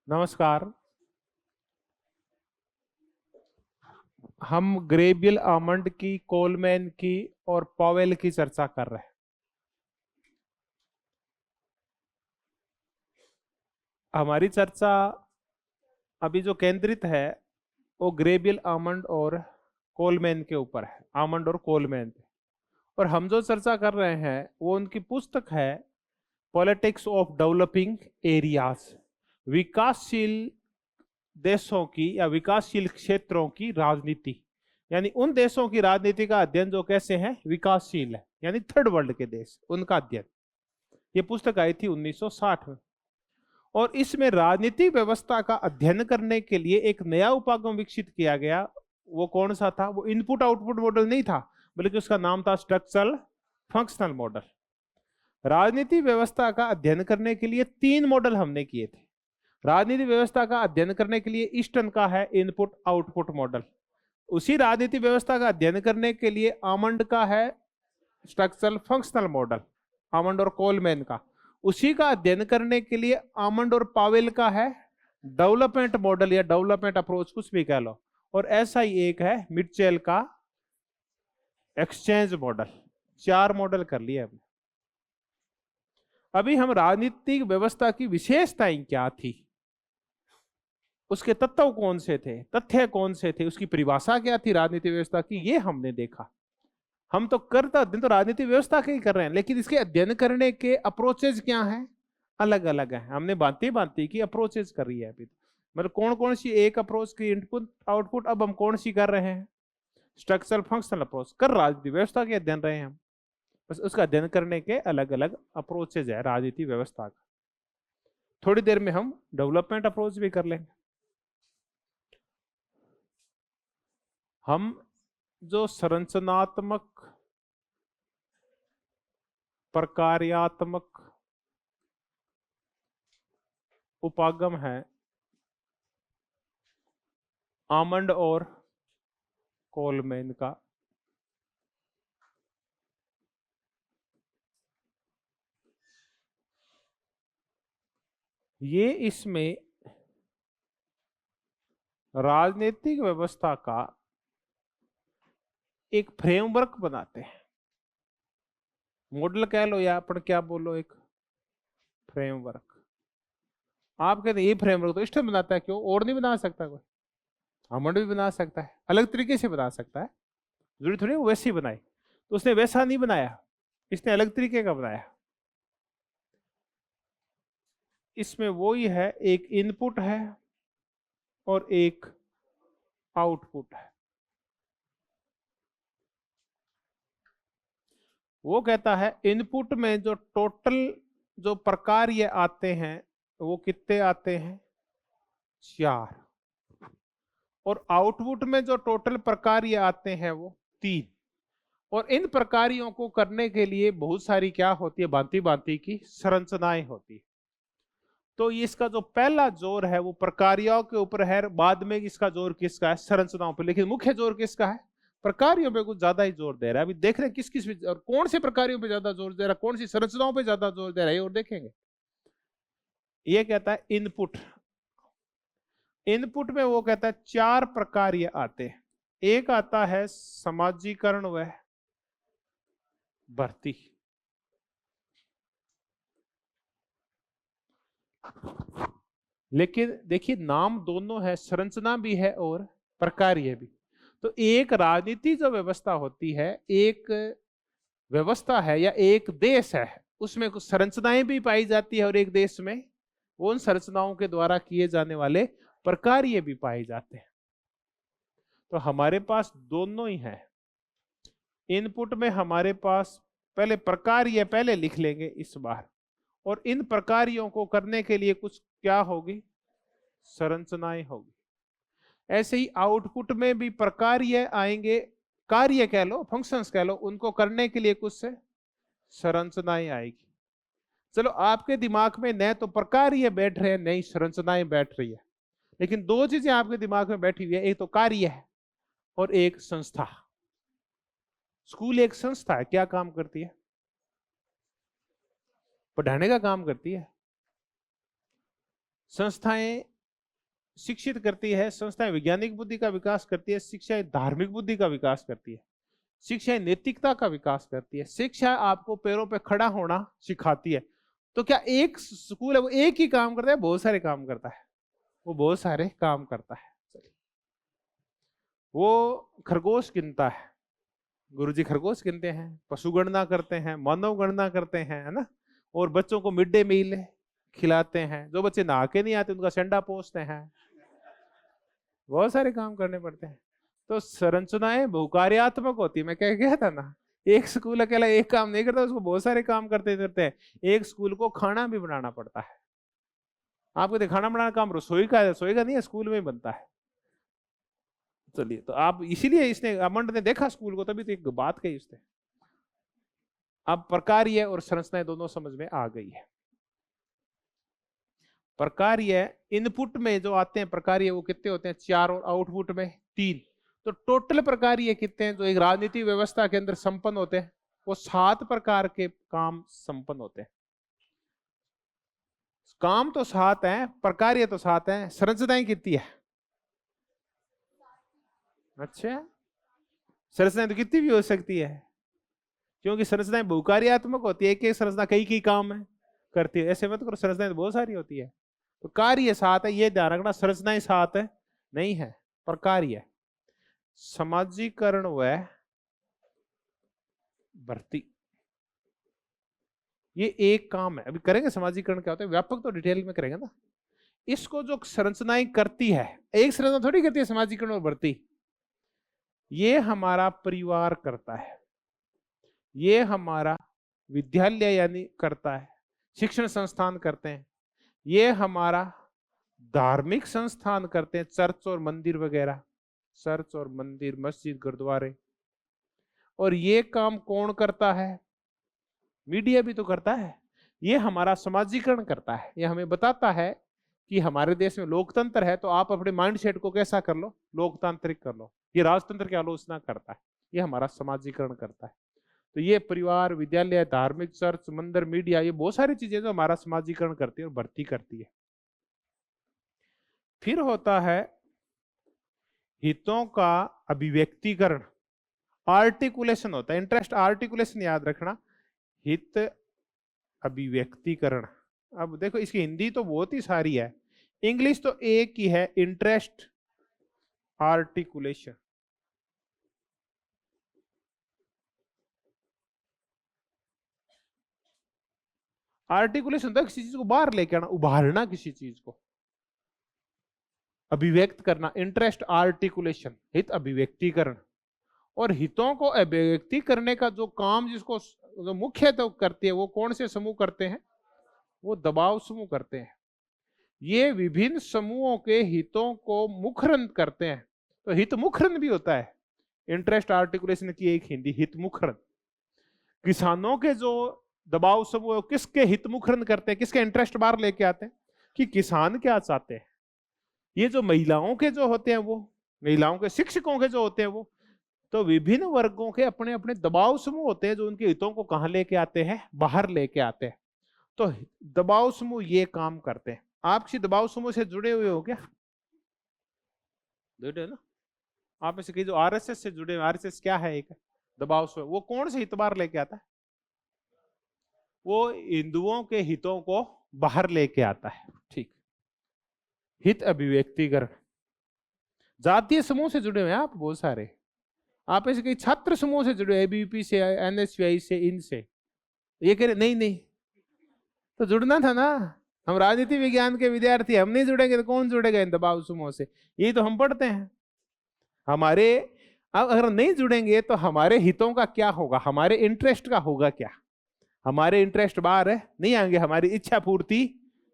नमस्कार। हम Gabriel almond की, कोलमैन की और पॉवेल की चर्चा कर रहे हैं। हमारी चर्चा अभी जो केंद्रित है वो ग्रेबियल आमंड और कोलमैन के ऊपर है, आमंड और कोलमैन पे। और हम जो चर्चा कर रहे हैं वो उनकी पुस्तक है पॉलिटिक्स ऑफ डेवलपिंग एरियाज, विकासशील देशों की या विकासशील क्षेत्रों की राजनीति, यानी उन देशों की राजनीति का अध्ययन जो कैसे हैं, विकासशील है, यानी थर्ड वर्ल्ड के देश, उनका अध्ययन। ये पुस्तक आई थी 1960 में। और इसमें राजनीतिक व्यवस्था का अध्ययन करने के लिए एक नया उपागम विकसित किया गया। वो कौन सा था? वो इनपुट आउटपुट मॉडल नहीं था, बल्कि उसका नाम था स्ट्रक्चरल फंक्शनल मॉडल। राजनीतिक व्यवस्था का अध्ययन करने के लिए 3 मॉडल हमने किए थे। राजनीतिक व्यवस्था का अध्ययन करने के लिए ईस्टर्न का है इनपुट आउटपुट मॉडल। उसी राजनीतिक व्यवस्था का अध्ययन करने के लिए आमंड का है स्ट्रक्चरल फंक्शनल मॉडल, आमंड और कोलमैन का। उसी का अध्ययन करने के लिए आमंड और पावेल का है डेवलपमेंट मॉडल या डेवलपमेंट अप्रोच, कुछ भी कह लो। और ऐसा ही एक है मिटचेल का एक्सचेंज मॉडल। 4 मॉडल कर लिए हमने। अभी हम राजनीतिक व्यवस्था की विशेषताएं क्या थी, उसके तत्व कौन से थे, तथ्य कौन से थे, उसकी परिभाषा क्या थी राजनीतिक व्यवस्था की, ये हमने देखा। हम तो करता दिन तो राजनीतिक व्यवस्था के ही कर रहे हैं, लेकिन इसके अध्ययन करने के अप्रोचेज क्या हैं, अलग अलग है। हमने भांति भांति की अप्रोचेज कर रही है अभी। मतलब कौन कौन सी एक अप्रोच की इनपुट आउटपुट, अब हम कौन सी कर रहे हैं, स्ट्रक्चरल फंक्शनल अप्रोच कर राजनीतिक व्यवस्था के अध्ययन रहे हैं हम। बस उसका अध्ययन करने के अलग अलग अप्रोचेज है राजनीतिक व्यवस्था का। थोड़ी देर में हम डेवलपमेंट अप्रोच भी कर लेंगे। हम जो संरचनात्मक, प्रकार्यात्मक उपागम है आमंड और कोलमैन का, ये इसमें राजनीतिक व्यवस्था का एक फ्रेमवर्क बनाते हैं। मॉडल कह लो या अपन क्या बोलो, एक फ्रेमवर्क। आप कहते हैं ये फ्रेमवर्क तो इष्ट बनाता है, क्यों और नहीं बना सकता कोई? आमंड भी बना सकता है, अलग तरीके से बना सकता है, जरूरी थोड़ी वो वैसे ही बनाए। तो उसने वैसा नहीं बनाया, इसने अलग तरीके का बनाया। इसमें वो ही है, एक इनपुट है और एक आउटपुट है। वो कहता है इनपुट में जो टोटल जो प्रकार ये आते हैं वो कितने आते हैं? 4। और आउटपुट में जो टोटल प्रकार ये आते हैं वो 3। और इन प्रकारियों को करने के लिए बहुत सारी क्या होती है, भांति भांति की संरचनाएं होती है। तो इसका जो पहला जोर है वो प्रकारियों के ऊपर है, बाद में इसका जोर किसका है? संरचनाओं पर। लेकिन मुख्य जोर किसका है? प्रकारियों पे कुछ ज्यादा ही जोर दे रहा है। अभी देख रहे हैं किस किस और कौन से प्रकारियों पे ज्यादा जोर दे रहा है, कौन सी संरचनाओं पे ज्यादा जोर दे रहा है, और देखेंगे। ये कहता है इनपुट। इनपुट में वो कहता है 4 प्रकार ये आते हैं। एक आता है समाजीकरण व भर्ती। लेकिन देखिए नाम दोनों है, संरचना भी है और प्रकार्य भी। तो एक राजनीति जो व्यवस्था होती है, एक व्यवस्था है या एक देश है, उसमें कुछ संरचनाएं भी पाई जाती है, और एक देश में उन संरचनाओं के द्वारा किए जाने वाले प्रकार्य भी पाए जाते हैं। तो हमारे पास दोनों ही है। इनपुट में हमारे पास पहले प्रकार्य पहले लिख लेंगे इस बार, और इन प्रकार्यों को करने के लिए कुछ क्या होगी? संरचनाएं होगी। ऐसे ही आउटपुट में भी प्रकार्य आएंगे, कार्य कह लो, फंक्शंस कह लो, उनको करने के लिए कुछ से संरचनाएं आएगी। चलो आपके दिमाग में न तो प्रकार्य बैठ रहे हैं, नई संरचनाएं बैठ रही है, लेकिन 2 चीजें आपके दिमाग में बैठी हुई है, एक तो कार्य है और एक संस्था। स्कूल एक संस्था है, क्या काम करती है? पढ़ाने का काम करती है। संस्थाएं शिक्षित करती है, संस्थाएं वैज्ञानिक बुद्धि का विकास करती है, शिक्षा धार्मिक बुद्धि का विकास करती है, शिक्षा नैतिकता का विकास करती है, शिक्षा आपको पैरों पे खड़ा होना सिखाती है। तो क्या एक स्कूल है वो एक ही काम करता है, बहुत सारे काम करता है? वो बहुत सारे काम करता है। वो खरगोश गिनता है, गुरुजी खरगोश गिनते हैं, पशु गणना करते हैं, मानव गणना करते हैं, है ना। और बच्चों को मिड डे मील खिलाते हैं, जो बच्चे नहा के नहीं आते उनका संडा पोंछते हैं, बहुत सारे काम करने पड़ते हैं। तो संरचनाएं बहुकार्यात्मक होती है। मैं कह गया था ना, एक स्कूल अकेला एक काम नहीं करता, उसको बहुत सारे काम करते करते हैं। एक स्कूल को खाना भी बनाना पड़ता है। आपको देखो खाना बनाना काम रसोई का है, रसोई का नहीं है, स्कूल में ही बनता है। चलिए, तो आप इसीलिए इसने अमंड ने देखा स्कूल को, तभी तो एक बात कही उसने। अब प्रकार्य और संरचनाएं दोनों समझ में आ गई है। प्रकार्य इनपुट में जो आते हैं प्रकार्य वो कितने होते हैं? 4, और आउटपुट में 3। तो टोटल प्रकार्य कितने हैं जो एक राजनीति व्यवस्था के अंदर संपन्न होते हैं? वो 7 प्रकार के काम संपन्न होते हैं। काम तो 7 है, प्रकार्य तो 7 है, संरचनाएं कितनी है? अच्छा, संरचनाएं तो कितनी भी हो सकती है, क्योंकि संरचनाएं बहुकार्यात्मक होती है। एक एक संरचना कई कई काम है करती है। ऐसे मत करो, संरचनाएं तो बहुत सारी होती है। तो कार्य 7 है, ये ध्यान रखना। संरचनाएं 7 है नहीं है, पर कार्य समाजीकरण व भर्ती, ये एक काम है। अभी करेंगे समाजीकरण क्या होता है, व्यापक तो डिटेल में करेंगे ना। इसको जो संरचनाएं करती है, एक संरचना थोड़ी करती है समाजीकरण और भर्ती, ये हमारा परिवार करता है, ये हमारा विद्यालय यानी करता है, शिक्षण संस्थान करते हैं, ये हमारा धार्मिक संस्थान करते हैं, चर्च और मंदिर वगैरह, चर्च और मंदिर, मस्जिद, गुरुद्वारे। और ये काम कौन करता है? मीडिया भी तो करता है। ये हमारा समाजीकरण करता है। ये हमें बताता है कि हमारे देश में लोकतंत्र है, तो आप अपने माइंडसेट को कैसा कर लो, लोकतांत्रिक कर लो। ये राजतंत्र की आलोचना करता है, ये हमारा समाजीकरण करता है। तो ये परिवार, विद्यालय, धार्मिक, चर्च, मंदिर, मीडिया, ये बहुत सारी चीजें जो हमारा समाजीकरण करती है और भर्ती करती है। फिर होता है हितों का अभिव्यक्तिकरण, आर्टिकुलेशन होता है। इंटरेस्ट आर्टिकुलेशन याद रखना, हित अभिव्यक्तिकरण। अब देखो इसकी हिंदी तो बहुत ही सारी है, इंग्लिश तो एक ही है, इंटरेस्ट आर्टिकुलेशन। आर्टिकुलेशन होता है किसी चीज को बाहर लेके आना, उभारना किसी चीज को, अभिव्यक्त करना, इंटरेस्ट आर्टिकुलेशन, हित अभिव्यक्तिकरण। और हितों को अभिव्यक्ति करने का जो काम जिसको जो मुख्य तो करती है, वो कौन से समूह करते हैं? वो दबाव समूह करते हैं। ये विभिन्न समूहों के हितों को मुखरन करते हैं। तो हित मुखरन भी होता है, इंटरेस्ट आर्टिकुलेशन की एक हिंदी हित मुखरन। किसानों के जो दबाव समूह किसके हित मुखरन करते हैं, किसके इंटरेस्ट बाहर लेके आते हैं कि किसान क्या चाहते हैं। ये जो महिलाओं के जो होते हैं, वो महिलाओं के शिक्षकों के जो होते हैं, वो तो विभिन्न वर्गों के अपने अपने दबाव समूह होते हैं जो उनके हितों को कहां लेके आते हैं, बाहर लेके आते हैं। तो दबाव समूह ये काम करते हैं। आप किसी दबाव समूह से जुड़े हुए हो क्या? जुड़े ना। आप ऐसे कहीं जो आरएसएस से जुड़े, आरएसएस क्या है? एक दबाव समूह। वो कौन से हित बाहर लेके आता है? वो हिंदुओं के हितों को बाहर लेके आता है। ठीक, हित अभिव्यक्तिकरण। जातीय समूह से जुड़े हुए हैं आप बहुत सारे, आप ऐसे कई छात्र समूह से जुड़े, एबीवीपी से, एनएसयूआई से, इनसे। ये कह रहे नहीं नहीं, तो जुड़ना था ना। हम राजनीति विज्ञान के विद्यार्थी, हम नहीं जुड़ेंगे तो कौन जुड़ेगा इन दबाव समूह से? यही तो हम पढ़ते हैं। हमारे अब अगर नहीं जुड़ेंगे तो हमारे हितों का क्या होगा, हमारे इंटरेस्ट का होगा क्या? हमारे इंटरेस्ट बाहर है नहीं आएंगे, हमारी इच्छा पूर्ति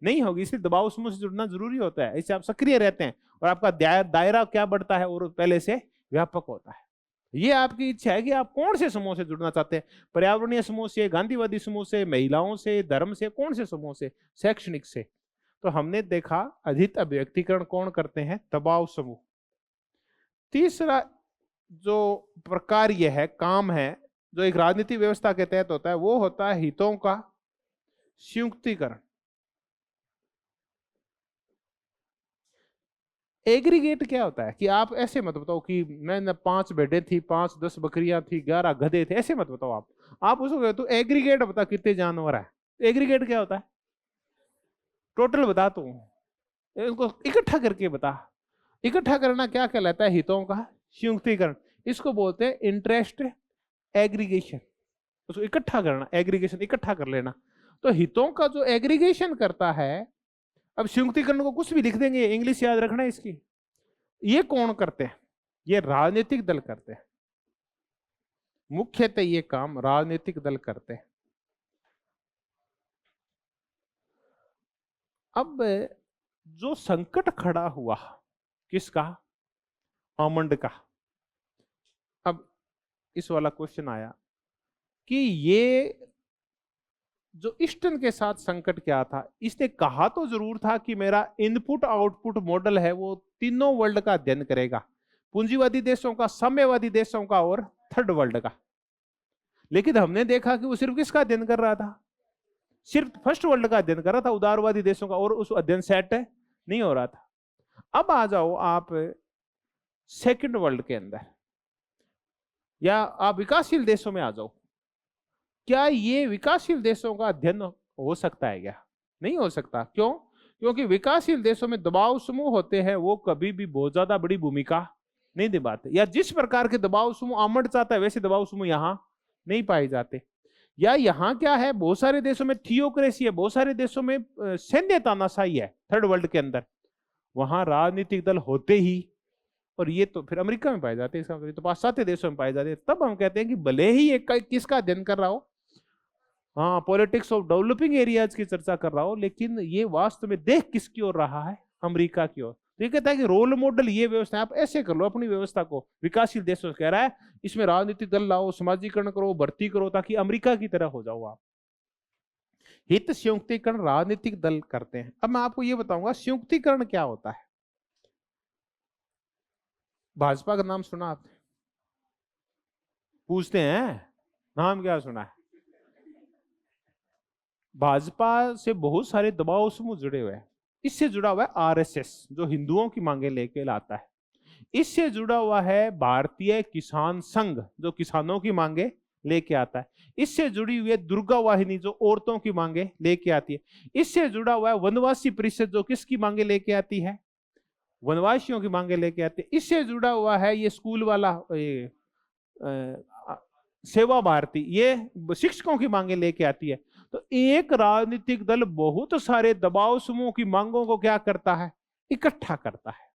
नहीं होगी। इसलिए दबाव समूह से जुड़ना जरूरी होता है। इससे आप सक्रिय रहते हैं और आपका दायरा क्या बढ़ता है और पहले से व्यापक होता है। ये आपकी इच्छा है कि आप कौन से समूह से जुड़ना चाहते हैं, पर्यावरणीय समूह से, गांधीवादी समूह से, महिलाओं से, धर्म से, कौन से समूह से, शैक्षणिक से। तो हमने देखा अधिक अभिव्यक्तिकरण कौन करते हैं, दबाव समूह। तीसरा जो प्रकार यह है, काम है, जो एक राजनीतिक व्यवस्था के तहत होता है, वो होता है हितों का संयुक्तिकरण। एग्रीगेट क्या होता है कि आप ऐसे मत बताओ कि मैंने 5 भेड़ें थी, 5-10 बकरियां थी, 11 गधे थे, ऐसे मत बताओ। आप उसको कहते तो एग्रीगेट बता कितने जानवर है। एग्रीगेट क्या होता है? टोटल बता तू, इनको इकट्ठा करके बता। इकट्ठा करना क्या कहलाता है? हितों का संयुक्तिकरण। इसको बोलते हैं इंटरेस्ट एग्रीगेशन। उसको इकट्ठा करना, एग्रीगेशन इकट्ठा कर लेना। तो हितों का जो एग्रीगेशन करता है, अब संयुक्तिकरण को कुछ भी लिख देंगे, इंग्लिश याद रखना है इसकी। ये कौन करते हैं? ये राजनीतिक दल करते हैं। मुख्यतः ये काम राजनीतिक दल करते हैं। अब जो संकट खड़ा हुआ किसका? आमंड का। अब इस वाला क्वेश्चन आया कि ये जो ईस्टर्न के साथ संकट क्या था। इसने कहा तो जरूर था कि मेरा इनपुट आउटपुट मॉडल है वो तीनों वर्ल्ड का अध्ययन करेगा, पूंजीवादी देशों का, साम्यवादी देशों का और थर्ड वर्ल्ड का। लेकिन हमने देखा कि वो सिर्फ किसका अध्ययन कर रहा था? सिर्फ फर्स्ट वर्ल्ड का अध्ययन कर रहा था, उदारवादी देशों का, और उस अध्ययन सेट नहीं हो रहा था। अब आ जाओ आप सेकंड वर्ल्ड के अंदर, या आप विकासशील देशों में आ जाओ। क्या ये विकासशील देशों का अध्ययन हो सकता है क्या? नहीं हो सकता। क्यों? क्योंकि विकासशील देशों में दबाव समूह होते हैं, वो कभी भी बहुत ज्यादा बड़ी भूमिका नहीं निभाते, या जिस प्रकार के दबाव समूह आमंड चाहता है वैसे दबाव समूह यहाँ नहीं पाए जाते। या यहाँ क्या है, बहुत सारे देशों में थियोक्रेसी है, बहुत सारे देशों में सैन्य तानाशाही है थर्ड वर्ल्ड के अंदर, वहां राजनीतिक दल होते ही, और ये तो फिर अमेरिका में पाए जाते हैं, इसका मतलब तो पाश्चात्य देशों में पाए जाते हैं। तब हम कहते हैं कि भले ही ये किसका अध्ययन कर रहा हो, हाँ पॉलिटिक्स ऑफ डेवलपिंग एरियाज की चर्चा कर रहा हो, लेकिन ये वास्तव में देख किसकी ओर रहा है? अमेरिका की ओर। तो ये कहता है कि रोल मॉडल ये व्यवस्था, आप ऐसे कर लो अपनी व्यवस्था को। विकासशील देशों से कह रहा है इसमें राजनीतिक दल लाओ, समाजीकरण करो, भर्ती करो, ताकि अमेरिका की तरह हो जाओ आप। हित संयुक्तिकरण राजनीतिक दल करते हैं। अब मैं आपको ये बताऊंगा संयुक्तिकरण क्या होता है। भाजपा का नाम सुना आपने? पूछते हैं नाम क्या सुना है? भाजपा से बहुत सारे दबाव समूह जुड़े हुए हैं। इससे जुड़ा हुआ है आरएसएस, जो हिंदुओं की मांगे लेके लाता है। इससे जुड़ा हुआ है भारतीय किसान संघ, जो किसानों की मांगे लेके आता है। इससे जुड़ी हुई है दुर्गा वाहिनी, जो औरतों की मांगे लेके आती है। इससे जुड़ा हुआ है वनवासी परिषद, जो किसकी मांगे लेके आती है? वनवासियों की मांगे लेके आती है। इससे जुड़ा हुआ है ये स्कूल वाला, ये सेवा भारती, ये शिक्षकों की मांगे लेके आती है। तो एक राजनीतिक दल बहुत सारे दबाव समूह की मांगों को क्या करता है? इकट्ठा करता है।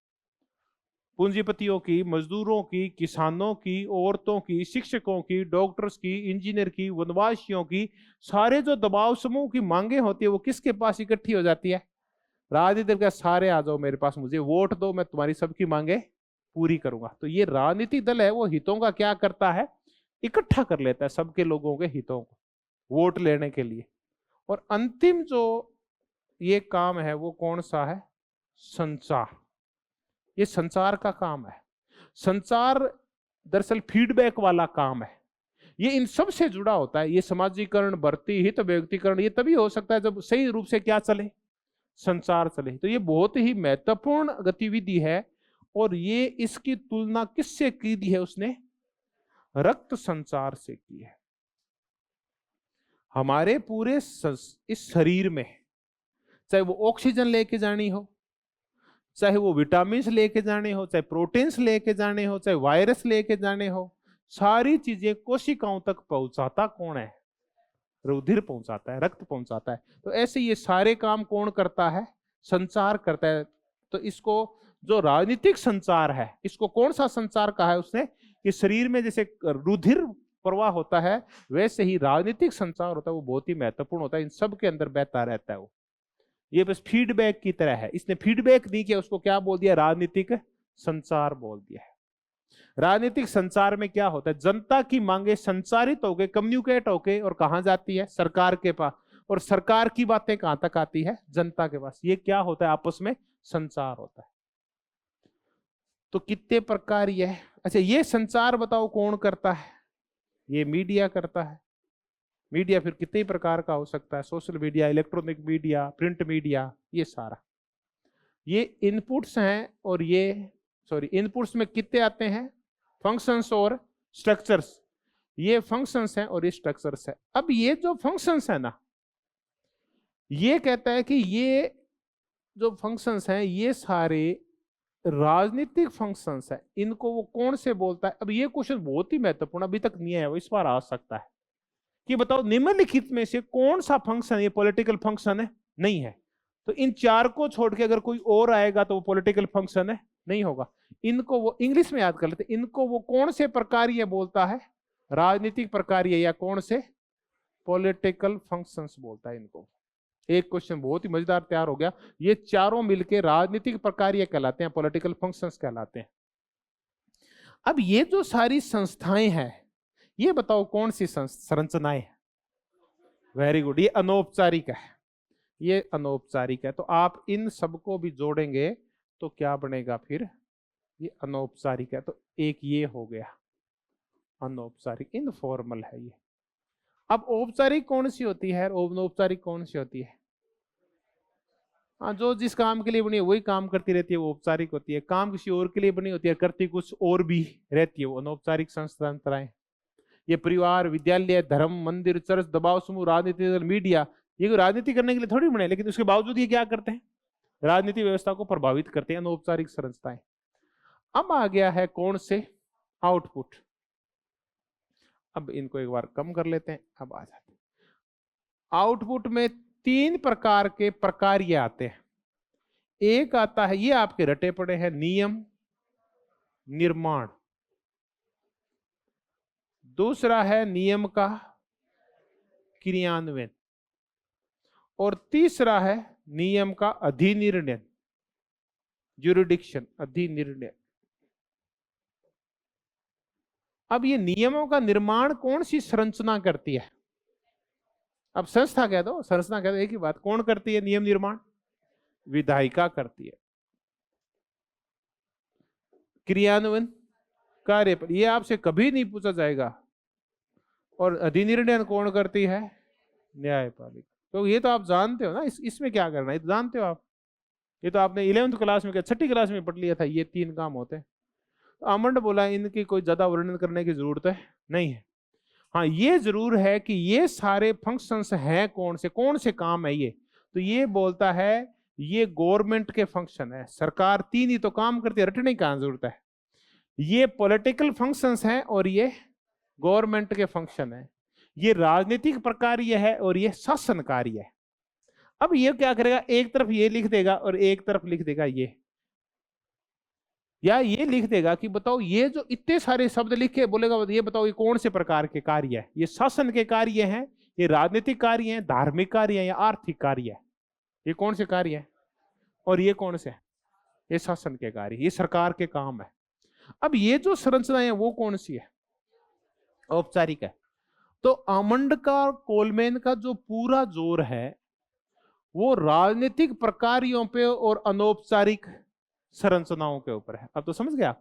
पूंजीपतियों की, मजदूरों की, किसानों की, औरतों की, शिक्षकों की, डॉक्टर्स की, इंजीनियर की, वनवासियों की, सारे जो दबाव समूह की मांगे होती है वो किसके पास इकट्ठी हो जाती है? राजनीति दल का सारे आ जाओ मेरे पास, मुझे वोट दो, मैं तुम्हारी सबकी मांगे पूरी करूंगा। तो ये राजनीतिक दल है, वो हितों का क्या करता है? इकट्ठा कर लेता है सबके लोगों के हितों को वोट लेने के लिए। और अंतिम जो ये काम है वो कौन सा है? संचार। ये संचार का काम है। संचार दरअसल फीडबैक वाला काम है। ये इन सब से जुड़ा होता है। ये समाजीकरण, भर्ती, हित व्यक्तिकरण, ये तभी हो सकता है जब सही रूप से क्या चले? संचार चले। तो ये बहुत ही महत्वपूर्ण गतिविधि है। और ये इसकी तुलना किससे की दी है उसने? रक्त संचार से की है। हमारे पूरे इस शरीर में, चाहे वो ऑक्सीजन लेके जानी हो, चाहे वो विटामिन लेके जाने हो, चाहे प्रोटीन्स लेके जाने हो, चाहे वायरस लेके जाने हो, सारी चीजें कोशिकाओं तक पहुंचाता कौन है? रुधिर पहुंचाता है, रक्त पहुंचाता है। तो ऐसे ये सारे काम कौन करता है? संचार करता है। तो इसको जो राजनीतिक संचार है, इसको कौन सा संचार कहा है उसने? कि शरीर में जैसे रुधिर प्रवाह होता है, वैसे ही राजनीतिक संचार होता है, वो बहुत ही महत्वपूर्ण होता है। इन सब के अंदर बहता रहता है वो। ये बस फीडबैक की तरह है। इसने फीडबैक नहीं किया, उसको क्या बोल दिया? राजनीतिक संचार बोल दिया है। राजनीतिक संचार में क्या होता है? जनता की मांगे संचारित होके, कम्युनिकेट होके, और कहां जाती है? सरकार के पास। और सरकार की बातें कहां तक आती है? जनता के पास। ये क्या होता है? आपस में संचार होता है। तो कितने प्रकार ये है? अच्छा, ये संचार बताओ कौन करता है? ये मीडिया करता है। मीडिया फिर कितने प्रकार का हो सकता है? Social media, electronic media, print media, ये सारा। ये इनपुट्स हैं और ये इनपुट्स में कितने आते हैं, फंक्शंस और स्ट्रक्चर्स। ये फंक्शंस हैं और ये स्ट्रक्चर्स है। अब ये जो फंक्शंस है ना, ये कहता है कि ये जो फंक्शंस हैं ये सारे राजनीतिक फंक्शंस हैं, इनको वो कौन से बोलता है। अब ये क्वेश्चन बहुत ही महत्वपूर्ण, अभी तक नहीं है, वो इस बार आ सकता है कि बताओ निम्नलिखित में से कौन सा फंक्शन ये पॉलिटिकल फंक्शन है, नहीं है। तो इन चार को छोड़ के अगर कोई और आएगा तो वो पॉलिटिकल फंक्शन है, नहीं होगा। इनको वो इंग्लिश में याद कर लेते, इनको वो कौन से प्रकार्य बोलता है, राजनीतिक प्रकार्य या कौन से पॉलिटिकल फंक्शंस बोलता है इनको। एक क्वेश्चन बहुत ही मजेदार तैयार हो गया। ये चारों मिलके राजनीतिक प्रकार्य कहलाते हैं, पॉलिटिकल फंक्शंस कहलाते हैं। अब ये जो सारी संस्थाएं हैं, ये बताओ कौन सी संरचनाएं हैं। वेरी गुड, ये अनौपचारिक है, ये अनौपचारिक है। तो आप इन सबको भी जोड़ेंगे तो क्या बनेगा फिर, ये अनौपचारिक है। तो एक ये हो गया अनौपचारिक, इनफॉर्मल है ये। अब औपचारिक कौन सी होती है और अनौपचारिक कौन सी होती है। हाँ, जो जिस काम के लिए बनी है वही काम करती रहती है, वो औपचारिक होती है। काम किसी और के लिए बनी होती है, करती कुछ और भी रहती है, वो अनौपचारिक संस्थाएं। ये परिवार, विद्यालय, धर्म, मंदिर, चर्च, दबाव समूह, राजनीतिक दल, मीडिया, ये राजनीति करने के लिए थोड़ी बने, लेकिन उसके बावजूद ये क्या करते हैं, राजनीतिक व्यवस्था को प्रभावित करते हैं, अनौपचारिक संस्थाएं। अब आ गया है कौन से, आउटपुट। अब इनको एक बार कम कर लेते हैं, अब आ जाते हैं आउटपुट में। तीन प्रकार के प्रकार्य आते हैं। एक आता है, ये आपके रटे पड़े हैं, नियम निर्माण। दूसरा है नियम का क्रियान्वयन, और तीसरा है नियम का अधिनिर्णय, ज्यूरिडिक्शन, अधिनिर्णय। अब ये नियमों का निर्माण कौन सी संरचना करती है। अब संस्था कह दो, संरचना कह दो, एक ही बात। कौन करती है नियम निर्माण, विधायिका करती है। क्रियान्वयन कार्य पर, ये आपसे कभी नहीं पूछा जाएगा। और अधिनिर्णय कौन करती है, न्यायपालिका। तो ये तो आप जानते हो ना, इसमें क्या करना है, तो जानते हो आप। ये तो आपने 11th क्लास में, क्या 6ठी क्लास में पढ़ लिया था, ये तीन काम होते हैं। तो आमंड बोला इनकी कोई ज्यादा वर्णन करने की जरूरत है नहीं है। हाँ, ये जरूर है कि ये सारे फंक्शंस हैं कौन से काम है ये। तो ये बोलता है ये गवर्नमेंट के फंक्शन है, सरकार तीन ही तो काम करती है, रटने की जरूरत है। ये पॉलिटिकल फंक्शंस हैं और ये गवर्नमेंट के फंक्शन है। ये राजनीतिक प्रकार्य है और ये शासन कार्य है। अब ये क्या करेगा, एक तरफ ये लिख देगा और एक तरफ लिख देगा ये, या ये लिख देगा कि बताओ ये जो इतने सारे शब्द लिखे, बोलेगा ये बताओ ये कौन से प्रकार के कार्य है। ये शासन के कार्य हैं, ये राजनीतिक कार्य हैं, धार्मिक कार्य है या आर्थिक कार्य है। ये कौन से कार्य है और ये कौन से, ये शासन के कार्य, ये सरकार के काम है। अब ये जो संरचना है वो कौन सी है, औपचारिक है। तो आमंड का, कोलमैन का जो पूरा जोर है वो राजनीतिक प्रकार्यों पे और अनौपचारिक संरचनाओं के ऊपर है। अब तो समझ गया,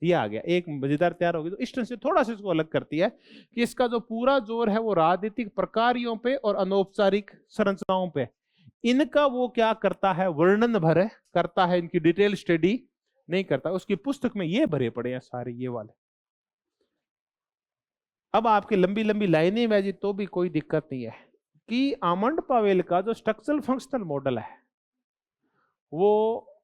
ये आ गया एक मजेदार तैयार होगी। तो इस तरह से थोड़ा सा इसको अलग करती है कि इसका जो पूरा जोर है वो राजनीतिक प्रकार्यों पे और अनौपचारिक संरचनाओं पे। इनका वो क्या करता है, वर्णन भर करता है, इनकी डिटेल स्टडी नहीं करता। उसकी पुस्तक में ये भरे पड़े हैं सारे ये वाले। अब आपकी लंबी लंबी लाइनें वैसी तो भी कोई दिक्कत नहीं है कि आमंड पावेल का जो स्ट्रक्चरल फंक्शनल मॉडल है वो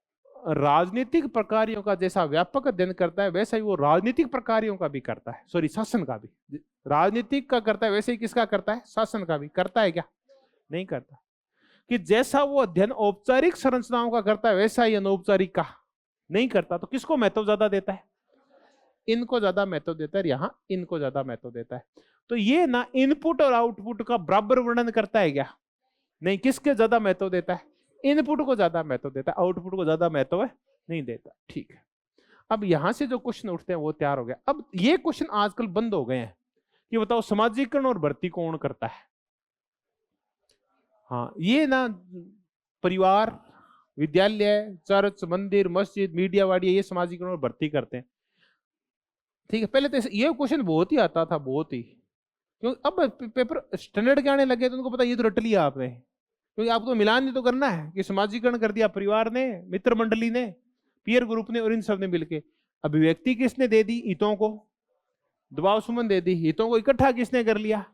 राजनीतिक प्रकार्यों का जैसा व्यापक अध्ययन करता है, वैसा ही वो राजनीतिक प्रकार्यों का भी करता है, सॉरी शासन का भी। राजनीतिक का करता है वैसे ही किसका करता है, शासन का भी। करता है क्या, नहीं करता। कि जैसा वो अध्ययन औपचारिक संरचनाओं का करता है वैसा ही अनौपचारिक का नहीं करता। तो किसको महत्व ज्यादा देता है, इनको ज्यादा महत्व देता है, यहाँ इनको ज्यादा महत्व देता है। तो ये ना इनपुट और आउटपुट का बराबर वर्णन करता है क्या, नहीं। किसके ज्यादा महत्व देता है, इनपुट को ज्यादा महत्व देता है, आउटपुट को ज्यादा महत्व नहीं देता। ठीक है, अब यहां से जो क्वेश्चन उठते हैं वो तैयार हो गया। अब ये क्वेश्चन आजकल बंद हो गए हैं कि बताओ समाजीकरण और भर्ती कौन करता है। हाँ, ये ना परिवार, विद्यालय, चर्च, मंदिर, मस्जिद, मीडिया वाड़ी, ये समाजीकरण और भर्ती करते हैं। ठीक है, पहले तो ये क्वेश्चन बहुत ही आता था, बहुत ही। क्योंकि अब पेपर स्टैंडर्ड के आने लगे तो उनको पता ये तो रट लिया आपने, क्योंकि आपको तो मिलान नहीं तो करना है कि समाजीकरण कर दिया परिवार ने, मित्र मंडली ने, पीयर ग्रुप ने और इन सब ने मिलके। अभिव्यक्ति किसने दे दी? हितों को। दबाव सुमन दे दी, हितों को इकट्ठा किसने कर लिया?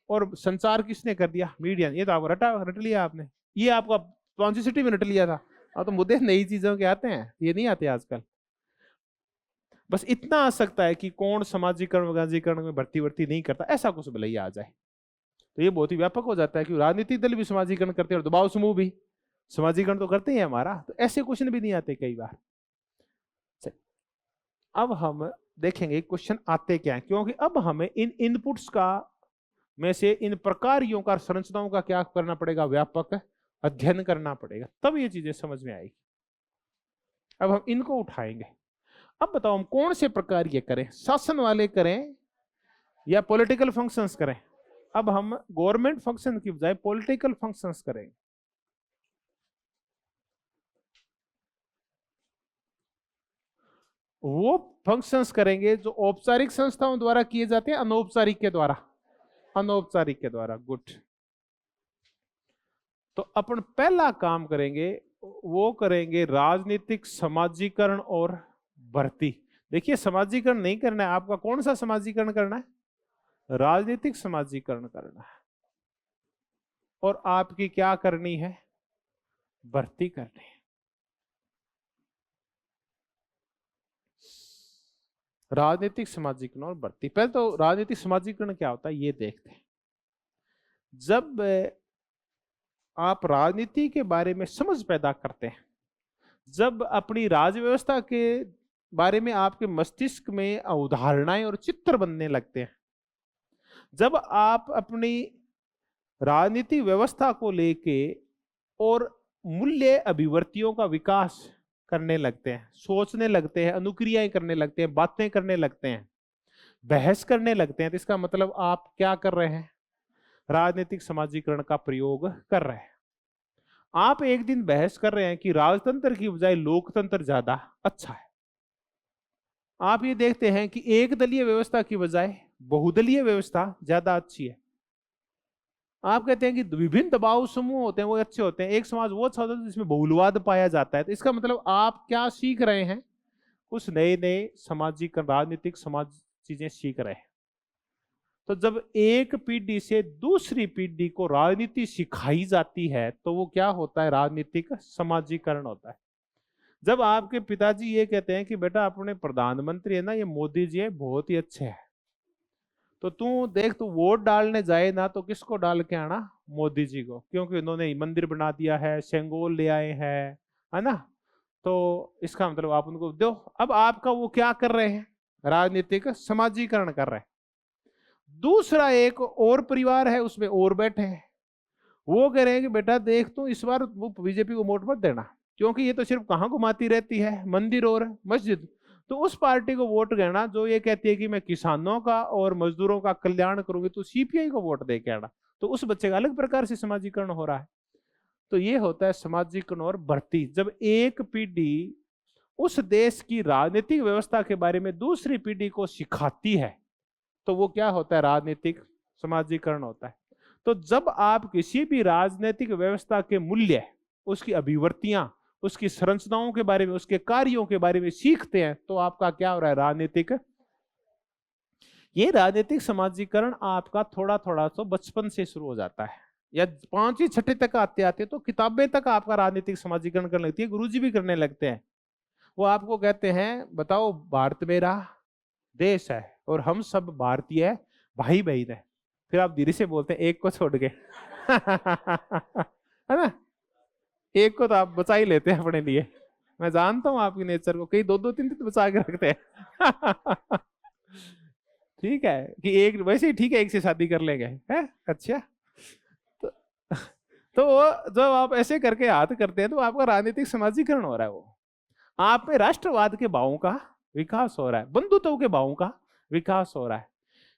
और संचार किसने कर दिया? मीडिया। ये तो आपको रट लिया आपने, ये आपका कॉन्स्टिट्यूशन में रट लिया था। अब तो मुद्दे नई चीजों के आते हैं, ये नहीं आते आजकल। बस इतना आ सकता है कि कौन समाजीकरण वगाजीकरण में भर्ती नहीं करता, ऐसा कुछ भले आ जाए तो ये बहुत ही व्यापक हो जाता है कि राजनीतिक दल भी समाजीकरण करते हैं और दबाव समूह भी समाजीकरण तो करते हैं हमारा, तो ऐसे क्वेश्चन भी नहीं आते कई बार। अब हम देखेंगे क्वेश्चन आते क्या है, क्योंकि अब हमें इन इनपुट्स का में से इन प्रकारियों का, संरचनाओं का क्या करना पड़ेगा? व्यापक अध्ययन करना पड़ेगा, तब ये चीजें समझ में आएगी। अब हम इनको उठाएंगे। अब बताओ हम कौन से प्रकार्य करें, शासन वाले करें या पॉलिटिकल फंक्शंस करें? अब हम गवर्नमेंट फंक्शन की बजाय पॉलिटिकल फंक्शंस करेंगे। वो फंक्शंस करेंगे जो औपचारिक संस्थाओं द्वारा किए जाते हैं, अनौपचारिक के द्वारा? अनौपचारिक के द्वारा। गुड। तो अपन पहला काम करेंगे वो करेंगे राजनीतिक समाजीकरण और भर्ती। देखिए समाजीकरण नहीं करना है आपका, कौन सा समाजीकरण करना है? राजनीतिक समाजीकरण करना है। और आपकी क्या करनी है? भर्ती करनी है। राजनीतिक समाजीकरण और भर्ती। पहले तो राजनीतिक समाजीकरण क्या होता है ये देखते हैं। जब आप राजनीति के बारे में समझ पैदा करते हैं, जब अपनी राज्य व्यवस्था के बारे में आपके मस्तिष्क में अवधारणाएं और चित्र बनने लगते हैं, जब आप अपनी राजनीतिक व्यवस्था को लेके और मूल्य अभिवर्तियों का विकास करने लगते हैं, सोचने लगते हैं, अनुक्रियाएं करने लगते हैं, बातें करने लगते हैं, बहस करने लगते हैं, तो इसका मतलब आप क्या कर रहे हैं? राजनीतिक समाजीकरण का प्रयोग कर रहे हैं। आप एक दिन बहस कर रहे हैं कि राजतंत्र की बजाय लोकतंत्र ज्यादा अच्छा है। आप ये देखते हैं कि एक दलीय व्यवस्था की बजाय बहुदलीय व्यवस्था ज्यादा अच्छी है। आप कहते हैं कि विभिन्न दबाव समूह होते हैं वो अच्छे होते हैं, एक समाज वो अच्छा होता है जिसमें बहुलवाद पाया जाता है। तो इसका मतलब आप क्या सीख रहे हैं? कुछ नए नए सामाजिक राजनीतिक समाज चीजें सीख रहे हैं। तो जब एक पीढ़ी से दूसरी पीढ़ी को राजनीति सिखाई जाती है तो वो क्या होता है? राजनीतिक समाजीकरण होता है। जब आपके पिताजी ये कहते हैं कि बेटा अपने प्रधानमंत्री है ना, ये मोदी जी है, बहुत ही अच्छे हैं, तो तू देख तू वोट डालने जाए ना तो किसको डाल के आना? मोदी जी को, क्योंकि उन्होंने मंदिर बना दिया है, सेंगोल ले आए हैं, है ना, तो इसका मतलब आप उनको दो। अब आपका वो क्या कर रहे हैं? राजनीतिक समाजीकरण कर रहे हैं। दूसरा एक और परिवार है, उसमें और बैठे हैं, वो कह रहे हैं कि बेटा देख तू इस बार वो बीजेपी को वोट मत देना, क्योंकि ये तो सिर्फ कहाँ घुमाती रहती है? मंदिर और मस्जिद। तो उस पार्टी को वोट देना जो ये कहती है कि मैं किसानों का और मजदूरों का कल्याण करूंगी, तो सीपीआई को वोट दे के आना। तो उस बच्चे का अलग प्रकार से समाजीकरण हो रहा है। तो ये होता है समाजीकरण और भर्ती। जब एक पीढ़ी उस देश की राजनीतिक व्यवस्था के बारे में दूसरी पीढ़ी को सिखाती है तो वो क्या होता है? राजनीतिक समाजीकरण होता है। तो जब आप किसी भी राजनीतिक व्यवस्था के मूल्य, उसकी अभिवर्तियां, उसकी संरचनाओं के बारे में, उसके कार्यों के बारे में सीखते हैं तो आपका क्या हो रहा है? राजनीतिक। ये राजनीतिक समाजीकरण आपका थोड़ा थोड़ा तो बचपन से शुरू हो जाता है, या 5वीं 6वीं तक आते आते तो किताबें तक आपका राजनीतिक समाजीकरण करने लगती है, गुरुजी भी करने लगते हैं। वो आपको कहते हैं बताओ भारत मेरा देश है और हम सब भारतीय भाई बहन है, फिर आप धीरे से बोलते हैं एक को छोड़ के है ना, एक को तो आप बचा ही लेते हैं अपने लिए। मैं जानता हूं आपकी नेचर को, कई 2-2-3 तो बचा के रखते हैं ठीक है कि एक वैसे ही ठीक है, एक से शादी कर लेंगे, है अच्छा। तो जब आप ऐसे करके हाथ करते हैं तो आपका राजनीतिक समाजीकरण हो रहा है। वो आप में राष्ट्रवाद के भावों का विकास हो रहा है, बंधुत्व के भावों का विकास हो रहा है।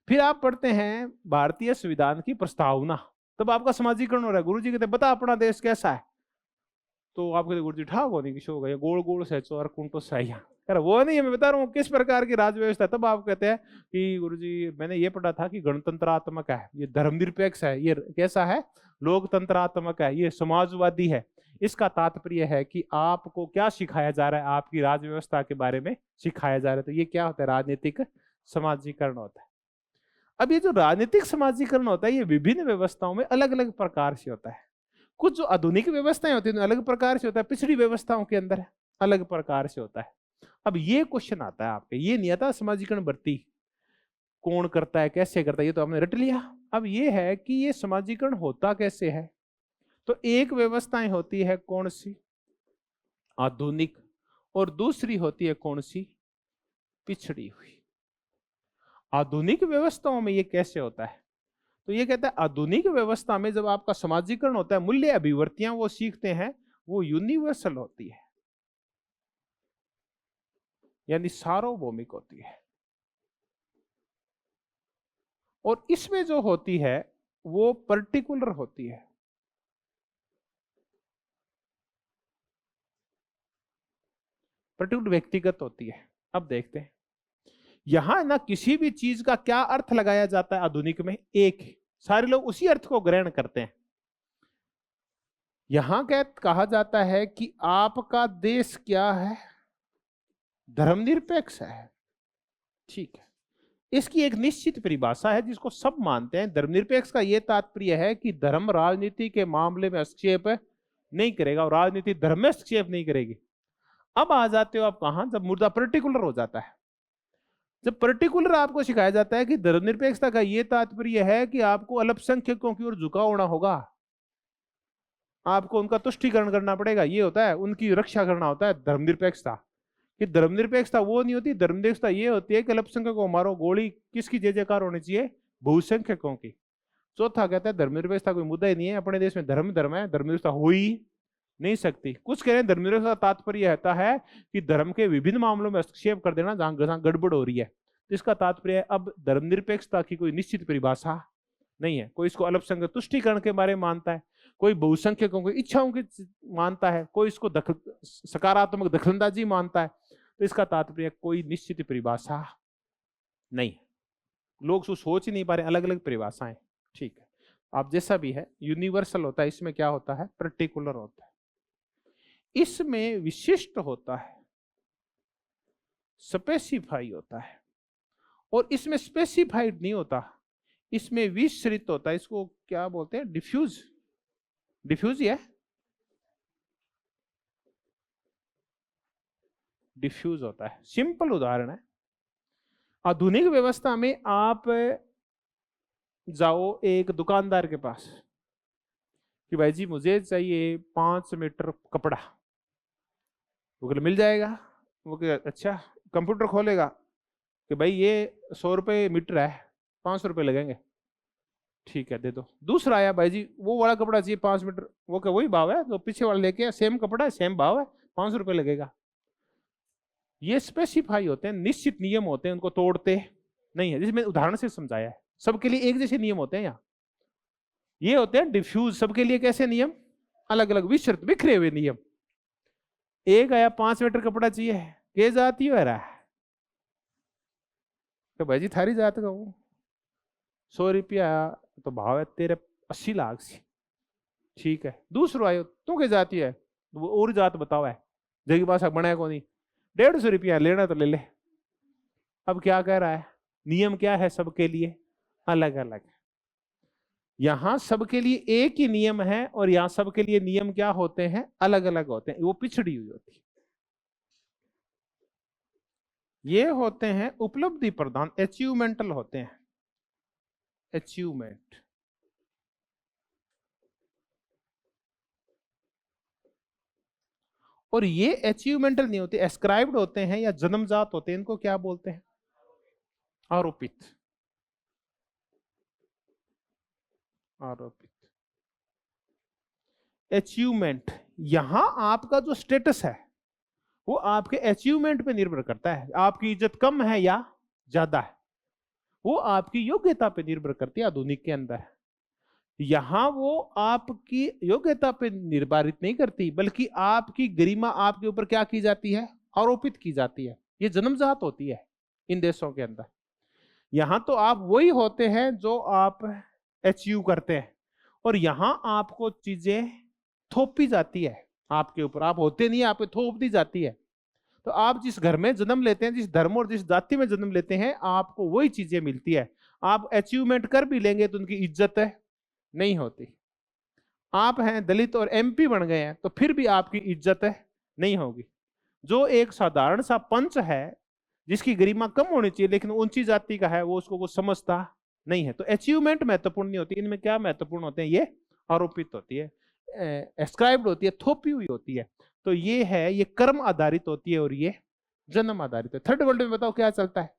फिर आप पढ़ते हैं भारतीय संविधान की प्रस्तावना, तब आपका समाजीकरण हो रहा है। गुरुजी कहते हैं बता अपना देश कैसा है, तो आप कहते गुरु जी ठाक होने की शो गया गोल गोल सहचो और कुंटो सही यार वो नहीं है, मैं बता रहा हूँ किस प्रकार की राज व्यवस्था है। तब आप कहते हैं कि गुरु जी मैंने ये पढ़ा था कि गणतंत्रात्मक है, ये धर्मनिरपेक्ष है, ये कैसा है लोकतंत्रात्मक है, ये समाजवादी है। इसका तात्पर्य है कि आपको क्या सिखाया जा रहा है, आपकी राज व्यवस्था के बारे में सिखाया जा रहा है। तो ये क्या होता है, राजनीतिक समाजीकरण होता है। अब ये जो राजनीतिक समाजीकरण होता है ये विभिन्न व्यवस्थाओं में अलग अलग प्रकार से होता है। कुछ जो आधुनिक व्यवस्थाएं होती है अलग प्रकार से होता है, पिछड़ी व्यवस्थाओं के अंदर अलग प्रकार से होता है। अब ये क्वेश्चन आता है आपके, ये नहीं आता समाजीकरण भर्ती कौन करता है कैसे करता है, ये तो हमने रट लिया। अब ये है कि ये समाजीकरण होता कैसे है। तो एक व्यवस्थाएं होती है कौन सी, आधुनिक, और दूसरी होती है कौन सी, पिछड़ी हुई। आधुनिक व्यवस्थाओं में ये कैसे होता है, तो ये कहता है आधुनिक व्यवस्था में जब आपका समाजीकरण होता है, मूल्य अभिवृत्तियां वो सीखते हैं, वो यूनिवर्सल होती है, यानी सार्वभौमिक होती है। और इसमें जो होती है वो पर्टिकुलर होती है। पर्टिकुलर व्यक्तिगत होती है। अब देखते हैं यहां ना किसी भी चीज का क्या अर्थ लगाया जाता है आधुनिक में, एक सारे लोग उसी अर्थ को ग्रहण करते हैं। यहां क्या कहा जाता है कि आपका देश क्या है, धर्मनिरपेक्ष है, ठीक है। इसकी एक निश्चित परिभाषा है जिसको सब मानते हैं। धर्मनिरपेक्ष का यह तात्पर्य है कि धर्म राजनीति के मामले में हस्तक्षेप नहीं करेगा और राजनीति धर्म में हस्तक्षेप नहीं करेगी। अब आ जाते हो आप कहां, जब मुद्दा पर्टिकुलर हो जाता है। जब पर्टिकुलर आपको सिखाया जाता है कि धर्मनिरपेक्षता का यह तात्पर्य है कि आपको अल्पसंख्यकों की ओर झुकाव होना होगा, आपको उनका तुष्टीकरण करना पड़ेगा, ये होता है उनकी रक्षा करना होता है धर्मनिरपेक्षता। कि धर्मनिरपेक्षता वो नहीं होती, धर्मनिरपेक्षता ये होती है कि अल्पसंख्यकों को मारो, गोली किसकी जय जयकार होनी चाहिए, बहुसंख्यकों की। चौथा कहता है धर्मनिरपेक्षता कोई मुद्दा ही नहीं है, अपने देश में धर्म धर्म है, धर्मनिरपेक्षता हो ही नहीं सकती। कुछ कह रहे हैं धर्मनिरपेक्षता तात्पर्य होता है कि धर्म के विभिन्न मामलों में हस्तक्षेप कर देना जहां गड़बड़ हो रही है। तो इसका तात्पर्य है अब धर्मनिरपेक्षता की कोई निश्चित परिभाषा नहीं है। कोई इसको अल्पसंख्यक तुष्टीकरण के बारे में मानता है, कोई बहुसंख्यकों की इच्छाओं की मानता है, कोई इसको सकारात्मक दखलंदाजी मानता है। तो इसका तात्पर्य कोई निश्चित परिभाषा नहीं। लोग सोच ही नहीं पा रहे, अलग अलग परिभाषाएं, ठीक है। आप जैसा भी है, यूनिवर्सल होता है, इसमें क्या होता है, पर्टिकुलर होता है। इसमें विशिष्ट होता है, स्पेसिफाई होता है, और इसमें स्पेसिफाइड नहीं होता, इसमें विस्तृत होता है। इसको क्या बोलते हैं, डिफ्यूज। डिफ्यूज है, डिफ्यूज होता है। सिंपल उदाहरण है, आधुनिक व्यवस्था में आप जाओ एक दुकानदार के पास कि भाई जी मुझे चाहिए 5 मीटर कपड़ा, वो कहले मिल जाएगा। वो कहे अच्छा, कंप्यूटर खोलेगा कि भाई ये 100 रुपये मीटर है, 500 रुपये लगेंगे, ठीक है दे दो। दूसरा आया, भाई जी वो वाला कपड़ा चाहिए 5 मीटर, वो क्या वही भाव है तो पीछे वाला लेके, सेम कपड़ा है सेम भाव है, 500 रुपये लगेगा। ये स्पेसिफाई होते हैं, निश्चित नियम होते हैं, उनको तोड़ते नहीं है। जैसे मैंने उदाहरण से समझाया है, सबके लिए एक जैसे नियम होते हैं। यहाँ ये होते हैं डिफ्यूज, सबके लिए कैसे नियम, अलग अलग विस्तृत बिखरे हुए नियम। एक आया 5 मीटर कपड़ा चाहिए, के जाती हो रहा है तो भाई जी थारी जात का वो 100 रुपया तो भाव है तेरे 80 लाख से, ठीक है। दूसरो आयो, तू के जाती है, वो और जात बताओ है, जगी पास बनाया को नहीं, 150 रुपया लेना तो ले ले। अब क्या कह रहा है, नियम क्या है, सबके लिए अलग अलग है। यहां सबके लिए एक ही नियम है और यहां सबके लिए नियम क्या होते हैं, अलग अलग होते हैं, वो पिछड़ी हुई होती है। ये होते हैं उपलब्धि प्रदान, अचीवमेंटल होते हैं, अचीवमेंट। और ये अचीवमेंटल नहीं होते, एस्क्राइब्ड होते हैं या जन्मजात होते हैं। इनको क्या बोलते हैं, आरोपित। आरोपित अचीवमेंट, यहां आपका जो स्टेटस है वो आपके अचीवमेंट पे निर्भर करता है। आपकी इज्जत कम है या ज्यादा है, वो आपकी योग्यता पे निर्भर करती है। आधुनिक के अंदर यहां वो आपकी योग्यता पे निर्धारित नहीं करती, बल्कि आपकी गरिमा आपके ऊपर क्या की जाती है, आरोपित की जाती है। ये जन्मजात होती है इन देशों के अंदर। यहां तो आप वही होते हैं जो आप अचीव करते हैं, और यहां आपको चीजें थोपी जाती है आपके ऊपर, आप होते नहीं, आप पे थोप दी जाती है। तो आप जिस घर में जन्म लेते हैं, जिस धर्म और जिस जाति में जन्म लेते हैं, आपको वही चीजें मिलती है। आप अचीवमेंट कर भी लेंगे तो उनकी इज्जत नहीं होती। आप हैं दलित और एमपी बन गए हैं तो फिर भी आपकी इज्जत नहीं होगी। जो एक साधारण सा पंच है जिसकी गरिमा कम होनी चाहिए लेकिन ऊंची जाति का है, वो उसको कुछ समझता नहीं है। तो अचीवमेंट महत्वपूर्ण नहीं होती, इनमें क्या महत्वपूर्ण होते हैं, ये आरोपित होती है, एस्क्राइब्ड होती है, थोपी हुई होती है। तो ये है, ये कर्म आधारित होती है और ये जन्म आधारित है। थर्ड वर्ल्ड में बताओ क्या चलता है,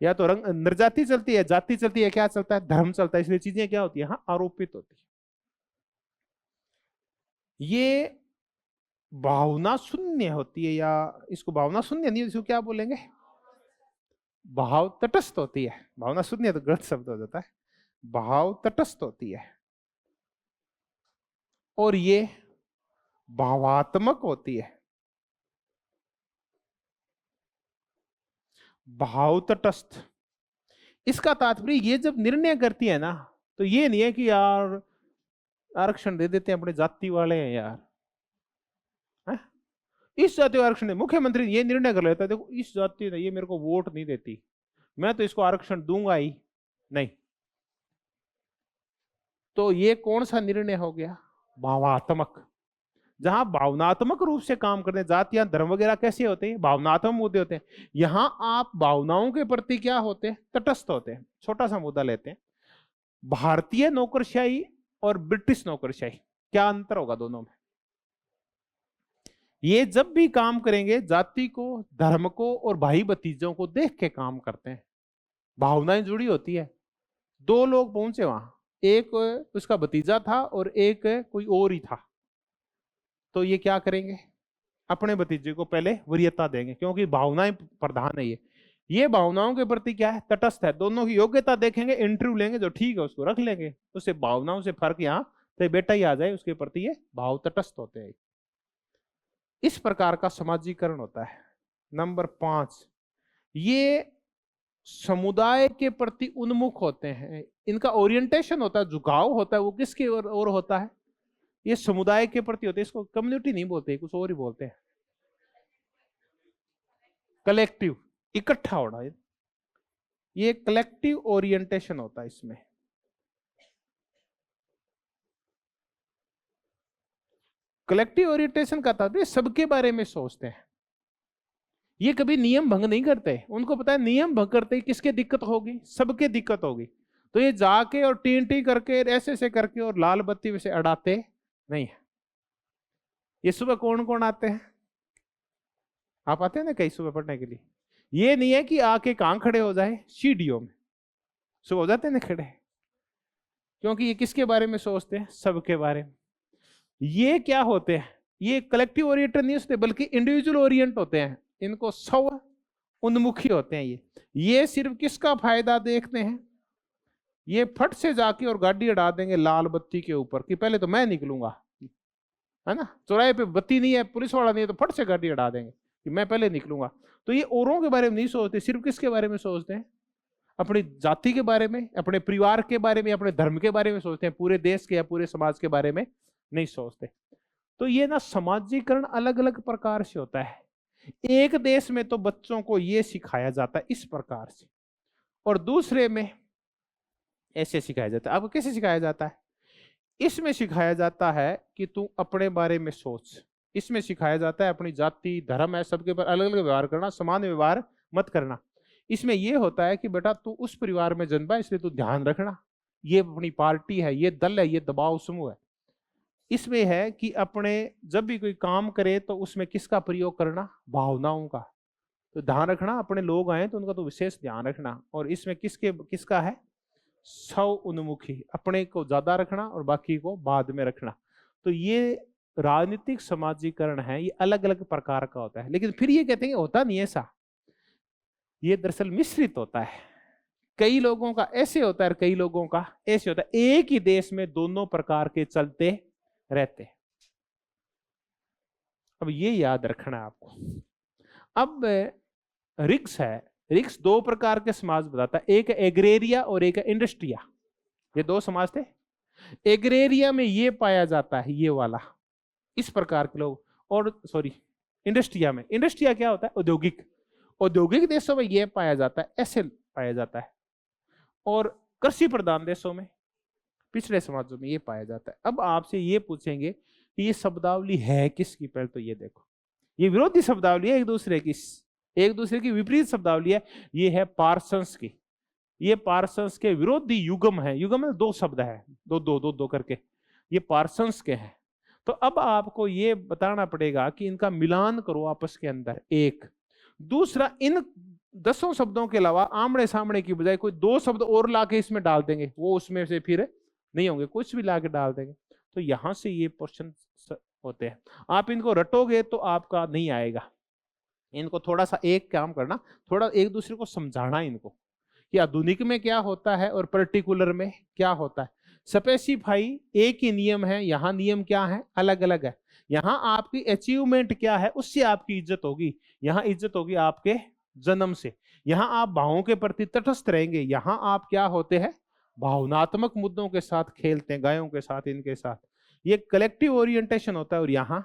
या तो रंग निर्जाति चलती है, जाति चलती है, क्या चलता है, धर्म चलता है। इसलिए चीजें क्या होती है, हाँ, आरोपित होती है। ये भावना शून्य होती है, या इसको भावना शून्य नहीं, इसको क्या बोलेंगे, भाव तटस्थ होती है। भावना शून्य तो गलत शब्द हो जाता है, भाव तटस्थ होती है। और ये भावात्मक होती है, भाव तटस्थ। इसका तात्पर्य ये जब निर्णय करती है ना, तो ये नहीं है कि यार आरक्षण दे देते हैं, अपने जाति वाले हैं यार, है? इस जाति को आरक्षण, मुख्यमंत्री ये निर्णय कर लेता है, देखो इस जाति ने ये मेरे को वोट नहीं देती, मैं तो इसको आरक्षण दूंगा ही नहीं। तो ये कौन सा निर्णय हो गया, भावात्मक। जहां भावनात्मक रूप से काम करते हैं, जाति या धर्म वगैरह कैसे होते हैं, भावनात्मक मुद्दे होते हैं। यहां आप भावनाओं के प्रति क्या होते हैं, तटस्थ होते हैं। छोटा सा मुद्दा लेते हैं, भारतीय नौकरशाही और ब्रिटिश नौकरशाही, क्या अंतर होगा दोनों में। ये जब भी काम करेंगे जाति को, धर्म को और भाई भतीजों को देख के काम करते हैं, भावनाएं जुड़ी होती है। दो लोग पहुंचे वहां, एक उसका भतीजा था और एक कोई और ही था, तो ये क्या करेंगे, अपने भतीजे को पहले वरीयता देंगे, क्योंकि भावनाएं प्रधान है। ये भावनाओं के प्रति क्या है, तटस्थ है। दोनों की योग्यता देखेंगे, इंटरव्यू लेंगे, जो ठीक है उसको रख लेंगे। उससे भावनाओं से फर्क यहाँ तो बेटा ही आ जाए, उसके प्रति ये भाव तटस्थ होते हैं। इस प्रकार का समाजीकरण होता है। नंबर 5, ये समुदाय के प्रति उन्मुख होते हैं। इनका ओरिएंटेशन होता है, झुकाव होता है, वो किसकी ओर होता है, ये समुदाय के प्रति होते हैं। इसको कम्युनिटी नहीं बोलते, कुछ और ही बोलते हैं, कलेक्टिव, इकट्ठा होना। ये कलेक्टिव ओरिएंटेशन होता है इसमें। कलेक्टिव ओरिएंटेशन का तात्पर्य सबके बारे में सोचते हैं। ये कभी नियम भंग नहीं करते, उनको पता है नियम भंग करते ही किसके दिक्कत होगी, सबके दिक्कत होगी। तो ये जाके और टी करके ऐसे करके और लाल बत्ती वैसे अड़ाते नहीं है। ये सुबह कौन कौन आते हैं, आप आते हैं ना कई सुबह पढ़ने के लिए। ये नहीं है कि आके कहां खड़े हो जाए, सीढ़ियों में सुबह हो जाते हैं ना खड़े, क्योंकि ये किसके बारे में सोचते हैं, सबके बारे में। ये क्या होते हैं, ये कलेक्टिव ओरिएंटेड नहीं होते बल्कि इंडिविजुअल ओरिएंट होते हैं। इनको स्व उन्मुखी होते हैं। ये सिर्फ किसका फायदा देखते हैं, ये फट से जाके और गाड़ी अड़ा देंगे लाल बत्ती के ऊपर कि पहले तो मैं निकलूंगा, है ना। चौराहे पे बत्ती नहीं है, पुलिस वाला नहीं है, तो फट से गाड़ी अड़ा देंगे कि मैं पहले निकलूंगा। तो ये औरों के बारे में नहीं सोचते, सिर्फ किसके बारे में सोचते हैं, अपनी जाति के बारे में, अपने परिवार के बारे में, अपने धर्म के बारे में सोचते हैं। पूरे देश के या पूरे समाज के बारे में नहीं सोचते। तो ये ना समाजीकरण अलग अलग प्रकार से होता है। एक देश में तो बच्चों को ये सिखाया जाता है इस प्रकार से, और दूसरे में ऐसे सिखाया जाता है। आपको कैसे सिखाया जाता है, इसमें सिखाया जाता है कि तू अपने बारे में सोच। इसमें सिखाया जाता है अपनी जाति धर्म है सबके पर अलग अलग व्यवहार करना, समान व्यवहार मत करना। इसमें यह होता है कि बेटा तू उस परिवार में जन्मा, इसलिए तू ध्यान रखना, ये अपनी पार्टी है, ये दल है, ये दबाव समूह है। इसमें है कि अपने जब भी कोई काम करे तो उसमें किसका प्रयोग करना, भावनाओं का। तो ध्यान रखना, अपने लोग आए तो उनका तो विशेष ध्यान रखना। और इसमें किसका है, स्व उन्मुखी, अपने को ज्यादा रखना और बाकी को बाद में रखना। तो ये राजनीतिक समाजीकरण है, ये अलग अलग प्रकार का होता है। लेकिन फिर ये कहते हैं होता नहीं ऐसा, ये दरअसल मिश्रित होता है। कई लोगों का ऐसे होता है और कई लोगों का ऐसे होता है। एक ही देश में दोनों प्रकार के चलते रहते हैं। अब ये याद रखना है आपको। अब रिक्स है, रिक्स दो प्रकार के समाज बताता है, एक एग्रेरिया और एक इंडस्ट्रिया। ये दो समाज थे। एग्रेरिया में ये पाया जाता है, ये वाला, इस प्रकार के लोग। और सॉरी, इंडस्ट्रिया में, इंडस्ट्रिया क्या होता है? औद्योगिक। औद्योगिक देशों में ये पाया जाता है, ऐसे पाया जाता है। और कृषि प्रधान देशों में, पिछड़े समाजों में ये पाया जाता है। अब आपसे ये पूछेंगे कि ये शब्दावली है किसकी? पहले तो ये देखो, ये विरोधी शब्दावली है, एक दूसरे की विपरीत शब्दावली है। ये है पार्सन्स की, ये पार्सन्स के विरोधी युगम है। युगम में दो शब्द है, दो दो दो दो करके, ये पार्सन्स के हैं। तो अब आपको ये बताना पड़ेगा कि इनका मिलान करो आपस के अंदर। एक दूसरा, इन 10 शब्दों के अलावा आमने सामने की बजाय कोई 2 शब्द और लाके इसमें डाल देंगे, वो उसमें से फिर नहीं होंगे, कुछ भी लाके डाल देंगे। तो यहां से ये क्वेश्चन होते हैं। आप इनको रटोगे तो आपका नहीं आएगा। इनको थोड़ा सा एक काम करना, थोड़ा एक दूसरे को समझाना इनको कि आधुनिक में क्या होता है और पर्टिकुलर में क्या होता है। स्पेसिफाई एक ही नियम है, यहाँ नियम क्या है? अलग अलग है। यहाँ आपकी अचीवमेंट क्या है, उससे आपकी इज्जत होगी। यहाँ इज्जत होगी आपके जन्म से। यहाँ आप भावों के प्रति तटस्थ रहेंगे। यहाँ आप क्या होते हैं? भावनात्मक मुद्दों के साथ खेलते हैं, गायों के साथ, इनके साथ। ये कलेक्टिव ओरिएंटेशन होता है। और यहाँ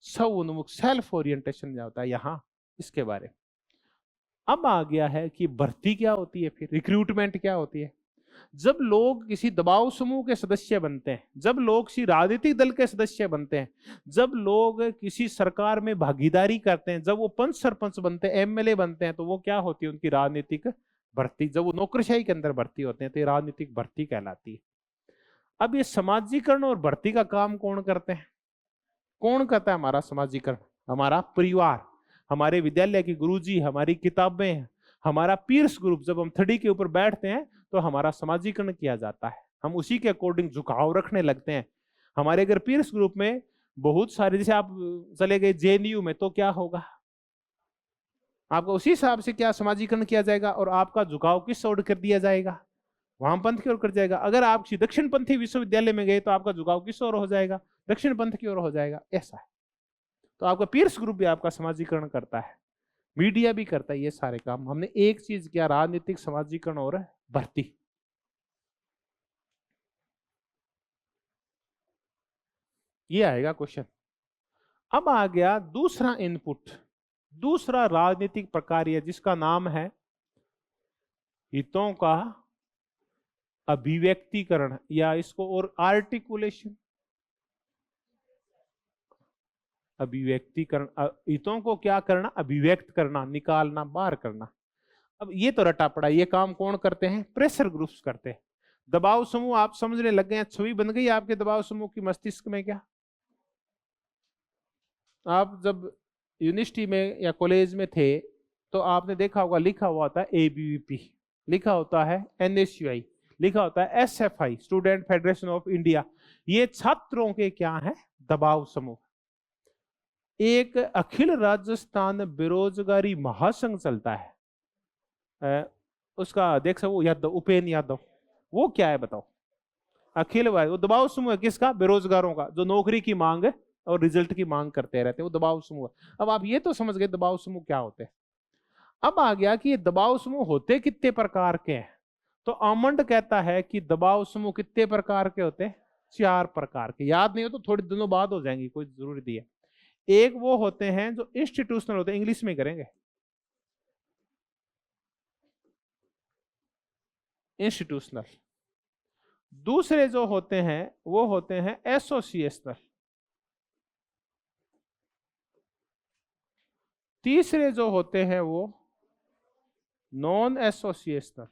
स्व उन्मुख, सेल्फ ओरिएंटेशन होता है यहाँ, इसके बारे। अब आ गया है कि भर्ती क्या होती है, फिर रिक्रूटमेंट क्या होती है। जब लोग किसी दबाव समूह के सदस्य बनते हैं, जब लोग किसी राजनीतिक दल के सदस्य बनते हैं, जब लोग किसी सरकार में भागीदारी करते हैं, जब वो पंच सरपंच बनते हैं, एमएलए बनते हैं, तो वो क्या होती है? उनकी राजनीतिक भर्ती। जब वो नौकरशाही के अंदर भर्ती होते हैं तो ये राजनीतिक भर्ती कहलाती है। अब ये समाजीकरण और भर्ती का काम कौन करते हैं? कौन करता है हमारा समाजीकरण? हमारा परिवार, हमारे विद्यालय के गुरुजी, हमारी किताबें, हमारा पीयर्स ग्रुप। जब हम थड़ी के ऊपर बैठते हैं तो हमारा समाजीकरण किया जाता है, हम उसी के अकॉर्डिंग झुकाव रखने लगते हैं। हमारे अगर पीयर्स ग्रुप में बहुत सारे, जैसे आप चले गए जेएनयू में, तो क्या होगा? आपका उसी हिसाब से क्या समाजीकरण किया जाएगा और आपका झुकाव किस ओर कर दिया जाएगा? वामपंथ की ओर कर जाएगा। अगर आप किसी दक्षिण पंथी विश्वविद्यालय में गए तो आपका झुकाव किस ओर हो जाएगा? दक्षिण पंथ की ओर हो जाएगा। ऐसा है। तो आपका पीयर्स ग्रुप भी आपका समाजीकरण करता है, मीडिया भी करता है। ये सारे काम हमने एक चीज किया, राजनीतिक समाजीकरण और भर्ती। ये आएगा क्वेश्चन। अब आ गया दूसरा इनपुट, दूसरा राजनीतिक प्रक्रिया, जिसका नाम है हितों का अभिव्यक्तिकरण, या इसको और आर्टिकुलेशन। अभिव्यक्तिकरण, हितों को क्या करना? अभिव्यक्त करना, निकालना, बाहर करना। अब ये तो रटा पड़ा, ये काम कौन करते हैं? प्रेशर ग्रुप्स करते हैं। दबाव समूह आप समझने लग गए हैं, छवि बन गई आपके दबाव समूह की मस्तिष्क में। क्या आप जब यूनिवर्सिटी में या कॉलेज में थे तो आपने देखा होगा, लिखा हुआ होता है एबीवीपी, लिखा होता है एनएसयूआई, लिखा होता है SFI, student federation of India. ये छात्रों के क्या है? दबाव समूह। एक अखिल राजस्थान बेरोजगारी महासंघ चलता है, उसका देख सको यादव, उपेन यादव, वो क्या है बताओ? अखिल वो दबाव समूह है किसका? बेरोजगारों का, जो नौकरी की मांग है और रिजल्ट की मांग करते रहते हैं, वो दबाव समूह है। अब आप ये तो समझ गए दबाव समूह क्या होते हैं। अब आ गया कि ये दबाव समूह होते कितने प्रकार के हैं। तो आमंड कहता है कि दबाव समूह कितने प्रकार के होते हैं? 4 प्रकार के। याद नहीं हो तो थोड़ी दिनों बाद हो जाएंगी, कोई जरूरी नहीं है। एक वो होते हैं जो इंस्टीट्यूशनल होते हैं, इंग्लिश में करेंगे, इंस्टीट्यूशनल। दूसरे जो होते हैं वो होते हैं एसोसिएशनल। तीसरे जो होते हैं वो नॉन एसोसिएशनल।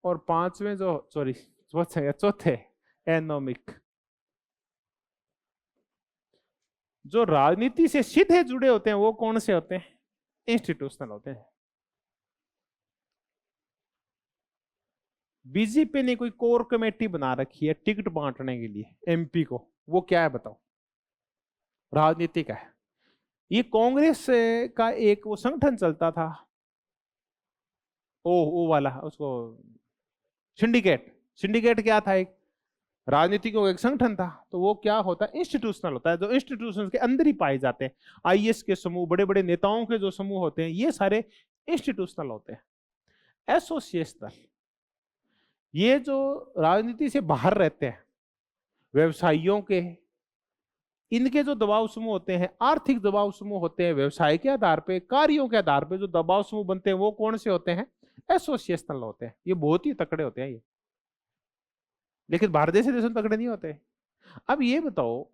और पांचवें जो, सॉरी चौथे एनोमिक। जो राजनीति से सीधे जुड़े होते हैं वो कौन से होते हैं? इंस्टीट्यूशनल होते हैं। बीजेपी ने कोई कोर कमेटी बना रखी है टिकट बांटने के लिए एमपी को, वो क्या है बताओ? राजनीतिक है। ये कांग्रेस का एक वो संगठन चलता था, ओ वाला, उसको सिंडिकेट। सिंडिकेट क्या था? एक राजनीति का एक संगठन था। तो वो क्या होता है? इंस्टीट्यूशनल होता है, जो इंस्टीट्यूशन के अंदर ही पाए जाते हैं। आईएएस के समूह, बड़े बड़े नेताओं के जो समूह होते हैं, ये सारे इंस्टीट्यूशनल होते हैं। एसोसिएशनल, ये जो राजनीति से बाहर रहते हैं, व्यवसायियों के, इनके जो दबाव समूह होते हैं, आर्थिक दबाव समूह होते हैं, व्यवसाय के आधार पे, कार्यों के आधार पे जो दबाव समूह बनते हैं, वो कौन से होते हैं? एसोसिएशनल होते हैं। ये बहुत ही तकड़े होते हैं ये, लेकिन बाहर जैसे देशों में तकड़े नहीं होते। अब ये बताओ,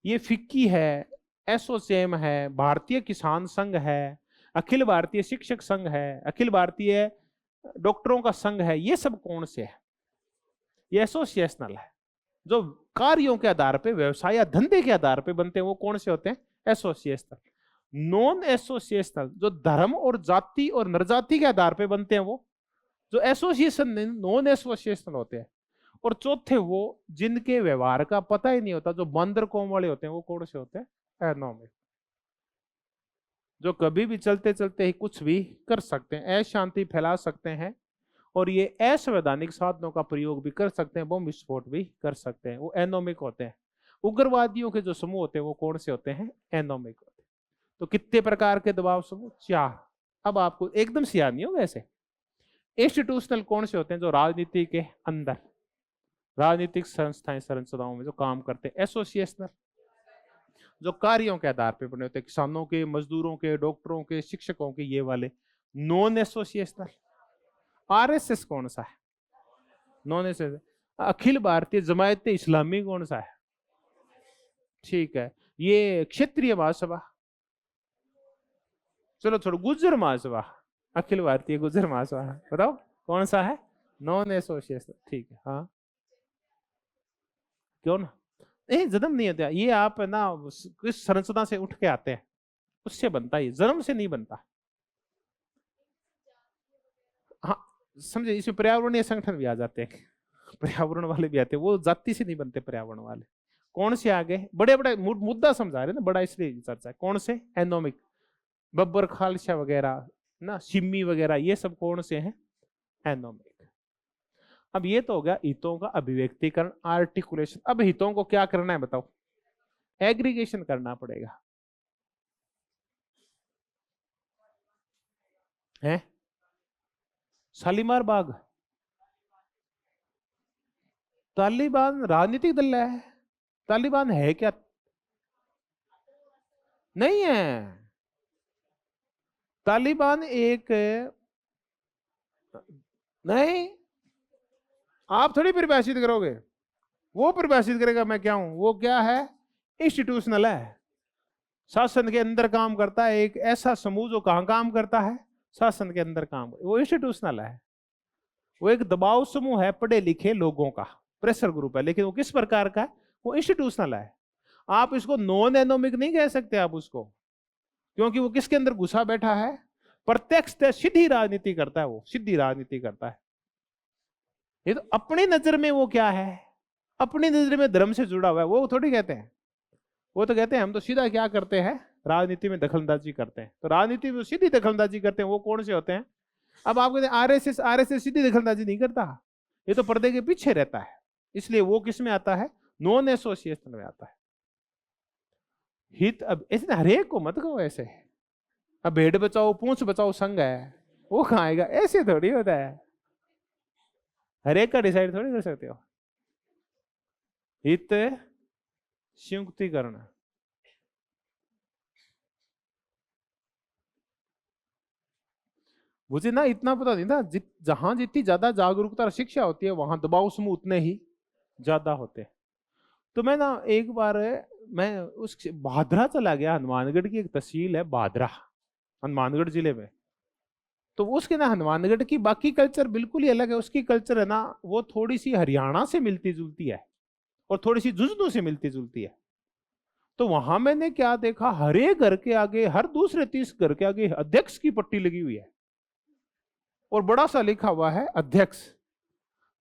ये फिक्की है, एसोचैम है, भारतीय किसान संघ है, अखिल भारतीय शिक्षक संघ है, अखिल भारतीय डॉक्टरों का संघ है, ये सब कौन से है? ये एसोसिएशनल है। जो कार्यों के आधार पे, व्यवसाय या धंधे के आधार पे बनते हैं, वो कौन से होते हैं? एसोसिएशनल। नॉन एसोसिएशनल, जो धर्म और जाति और नरजाति के आधार पे बनते हैं, वो जो एसोसिएशन नॉन एसोसिएशनल होते हैं। और चौथे, वो जिनके व्यवहार का पता ही नहीं होता, जो बंदर कौम वाले होते हैं, वो कौन से होते हैं? एनोमिक। जो कभी भी चलते चलते ही कुछ भी कर सकते हैं, अशांति फैला सकते हैं, और ये असंवैधानिक साधनों का प्रयोग भी कर सकते हैं, बम विस्फोट भी कर सकते हैं, वो एनोमिक होते हैं। उग्रवादियों के जो समूह होते हैं, वो कौन से होते हैं? एनोमिक होते हैं। तो कितने प्रकार के दबाव समूह? 4। अब आपको एकदम से याद नहीं होगा ऐसे। इंस्टीट्यूशनल कौन से होते हैं? जो राजनीति के अंदर, राजनीतिक संस्थाएं, संरचनाओं में जो काम करते हैं। एसोसिएशनल, जो कार्यों के आधार पर बने होते हैं, किसानों के, मजदूरों के, डॉक्टरों के, शिक्षकों के, ये वाले। नॉन एसोसिएशनल, आरएसएस कौन सा है? Non associational. अखिल भारतीय जमायत इस्लामी कौन सा है? ठीक है। ये क्षेत्रीय महासभा, चलो छोड़ो, गुज्जर महासभा, अखिल भारतीय गुज्जर महासभा, बताओ कौन सा है? Non associational. ठीक है। हाँ, क्यों ना? नहीं, जन्म नहीं होता ये, आप है ना किस संरचना से उठ के आते हैं, उससे बनता है, जन्म से नहीं बनता। हाँ, समझे, इसमें पर्यावरणीय संगठन भी आ जाते हैं, पर्यावरण वाले भी आते हैं, वो जाति से नहीं बनते पर्यावरण वाले। कौन से आगे? बड़े बड़े मुद्दा समझा रहे ना, बड़ा इसलिए चर्चा है। कौन से? एनोमिक। बब्बर खालसा वगैरह ना, सिम्मी वगैरह, ये सब कौन से हैं? एनोमिक। अब ये तो हो गया हितों का अभिव्यक्तिकरण, आर्टिकुलेशन। अब हितों को क्या करना है बताओ? एग्रीगेशन करना पड़ेगा, है? शालीमार बाग, तालिबान राजनीतिक दल है? तालिबान है क्या? नहीं है। तालिबान एक, नहीं, आप थोड़ी परिभाषित करोगे, वो परिभाषित करेगा मैं क्या हूं। वो क्या है? इंस्टीट्यूशनल है, शासन के अंदर काम करता है। एक ऐसा समूह जो कहां काम करता है? शासन के अंदर काम, वो इंस्टीट्यूशनल है। वो एक दबाव समूह है, पढ़े लिखे लोगों का, प्रेशर ग्रुप है, लेकिन वो किस प्रकार का है? वो इंस्टीट्यूशनल है। आप इसको नॉन एनोमिक नहीं कह सकते आप उसको, क्योंकि वो किसके अंदर घुसा बैठा है? प्रत्यक्ष सीधी राजनीति करता है, वो सीधी राजनीति करता है। ये तो अपनी नजर में वो क्या है? अपनी नजर में धर्म से जुड़ा हुआ है, वो थोड़ी कहते हैं। वो तो कहते हैं हम तो सीधा क्या करते हैं? राजनीति में दखलंदाजी करते हैं। तो राजनीति में सीधी दखलंदाजी करते हैं, वो कौन से होते हैं? अब आप कहते हैं आरएसएस, आरएसएस सीधी दखलंदाजी नहीं करता, ये तो पर्दे के पीछे रहता है, इसलिए वो किस में आता है? नॉन एसोसिएशन में आता है। हित, अब इसने हरेक को मत कहो ऐसे, अब भेड़ बचाओ पूंछ बचाओ संघ है, वो कहाँ आएगा? ऐसे थोड़ी होता है, हरेक का डिसाइड थोड़ी कर सकते हो। हित संयुक्तिकरण, मुझे ना इतना पता नहीं था, जहां जितनी ज्यादा जागरूकता और शिक्षा होती है, वहां दबाव समूह उतने ही ज्यादा होते हैं। तो मैं ना एक बार, मैं उस भादरा चला गया, हनुमानगढ़ की एक तहसील है भादरा, हनुमानगढ़ जिले में। तो उसके ना हनुमानगढ़ की बाकी कल्चर बिल्कुल ही अलग है। उसकी कल्चर है ना, वो थोड़ी सी हरियाणा से मिलती जुलती है और थोड़ी सी झुंझुनू से मिलती जुलती है। तो वहां मैंने क्या देखा, हर एक घर के आगे, हर दूसरे 30 घर के आगे अध्यक्ष की पट्टी लगी हुई है, और बड़ा सा लिखा हुआ है अध्यक्ष।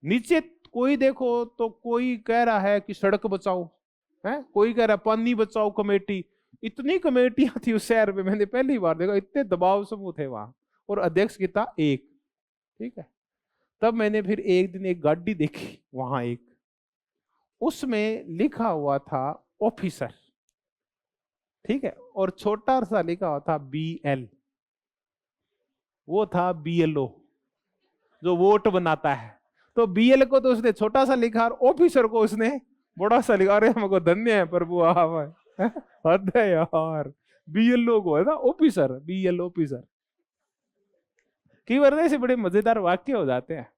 नीचे कोई देखो तो कोई कह रहा है कि सड़क बचाओ, है कोई कह रहा है पानी बचाओ कमेटी, इतनी कमेटियां थी उस शहर में, मैंने पहली बार देखा, इतने दबाव समूह थे वहां, और अध्यक्ष कितना एक। ठीक है, तब मैंने फिर एक दिन एक गाड़ी देखी वहां, एक उसमें लिखा हुआ था ऑफिसर, ठीक है, और छोटा सा लिखा हुआ था BL, वो था BLO जो वोट बनाता है। तो BL को तो उसने छोटा सा लिखा और ऑफिसर को उसने बड़ा सा लिखा। अरे हमको धन्य है प्रभु, हद है यार, BLO को है ना ऑफिसर, BL ऑफिसर। कई बार ऐसे बड़े मजेदार वाक्य हो जाते हैं।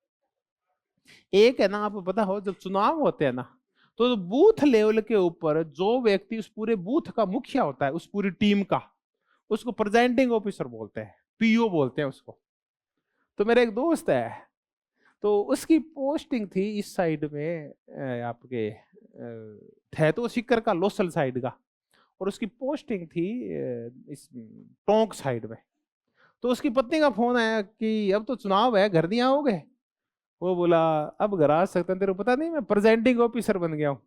एक है ना, आपको पता हो जब चुनाव होते हैं ना, तो बूथ लेवल के ऊपर जो व्यक्ति उस पूरे बूथ का मुखिया होता है, उस पूरी टीम का, उसको प्रेजेंटिंग ऑफिसर बोलते हैं, PO बोलते हैं उसको। तो मेरा एक दोस्त है, तो उसकी पोस्टिंग थी इस साइड में, आपके है तो सिक्कर का लोसल साइड का, और उसकी पोस्टिंग थी इस टोंक साइड में। तो उसकी पत्नी का फोन आया कि अब तो चुनाव है, घर नहीं आओगे? वो बोला अब घर आ सकते हैं, तेरे को पता नहीं मैं प्रेजेंटिंग ऑफिसर बन गया हूँ।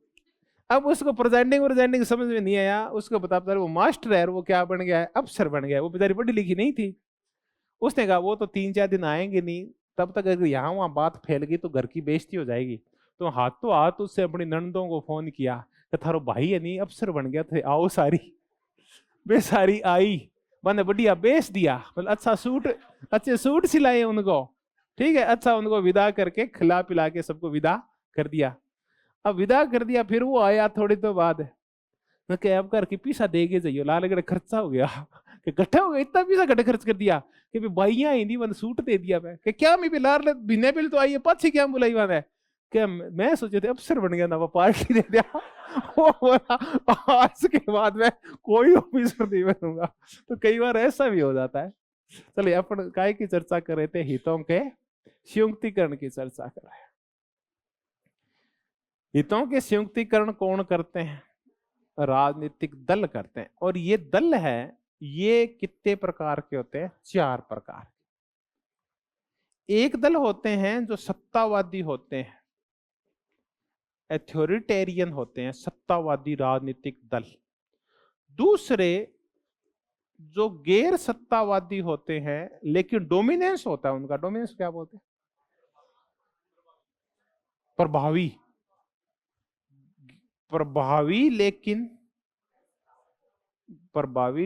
अब उसको प्रेजेंटिंग समझ में नहीं आया, उसको बता वो मास्टर है, वो क्या बन गया है, अफसर बन गया है। वो बेचारी पढ़ी लिखी नहीं थी। उसने कहा वो तो 3-4 दिन आएंगे नहीं, तब तक अगर यहाँ वहां बात फैल गई तो घर की बेइज्जती हो जाएगी। तो हाथों हाथ उससे अपनी ननदों को फोन किया कि थारो भाई है नहीं अफसर बन गया थे, आओ सारी। बेसारी आई, मैंने बढ़िया बेच दिया, मतलब अच्छा सूट, अच्छे सूट सिलाए उनको, ठीक है, अच्छा उनको विदा करके खिला पिला के सबको विदा कर दिया। अब विदा कर दिया, फिर वो आया थोड़ी देर बाद, अब करके पैसा दे के जाइयो, लाल गड़े खर्चा हो गया कि इकट्ठा हो गया, इतना पैसा गड्ढे खर्च कर दिया कि भाइयां ही नहीं, मैंने सूट दे दिया मैं कि क्या मैं लाल बिना बिल तो आई है, पाछी क्या बुलाई मैंने, क्या मैं सोचे थे अफसर बन गया ना, वो पार्टी दे दिया। वो बोला आज के बाद मैं कोई ऑफिसर नहीं बनूंगा। तो कई बार ऐसा भी हो जाता है। चलिए अपन काय की चर्चा कर रहे थे, हितों के संयुक्तिकरण की चर्चा कर रहे हैं। हितों के संयुक्तिकरण कौन करते हैं? राजनीतिक दल करते हैं। और ये दल है, ये कितने प्रकार के होते हैं? 4 प्रकार। एक दल होते हैं जो सत्तावादी होते हैं, अथॉरिटेरियन होते हैं, सत्तावादी राजनीतिक दल। दूसरे जो गैर सत्तावादी होते हैं लेकिन डोमिनेंस होता है उनका, डोमिनेंस क्या बोलते हैं? प्रभावी, प्रभावी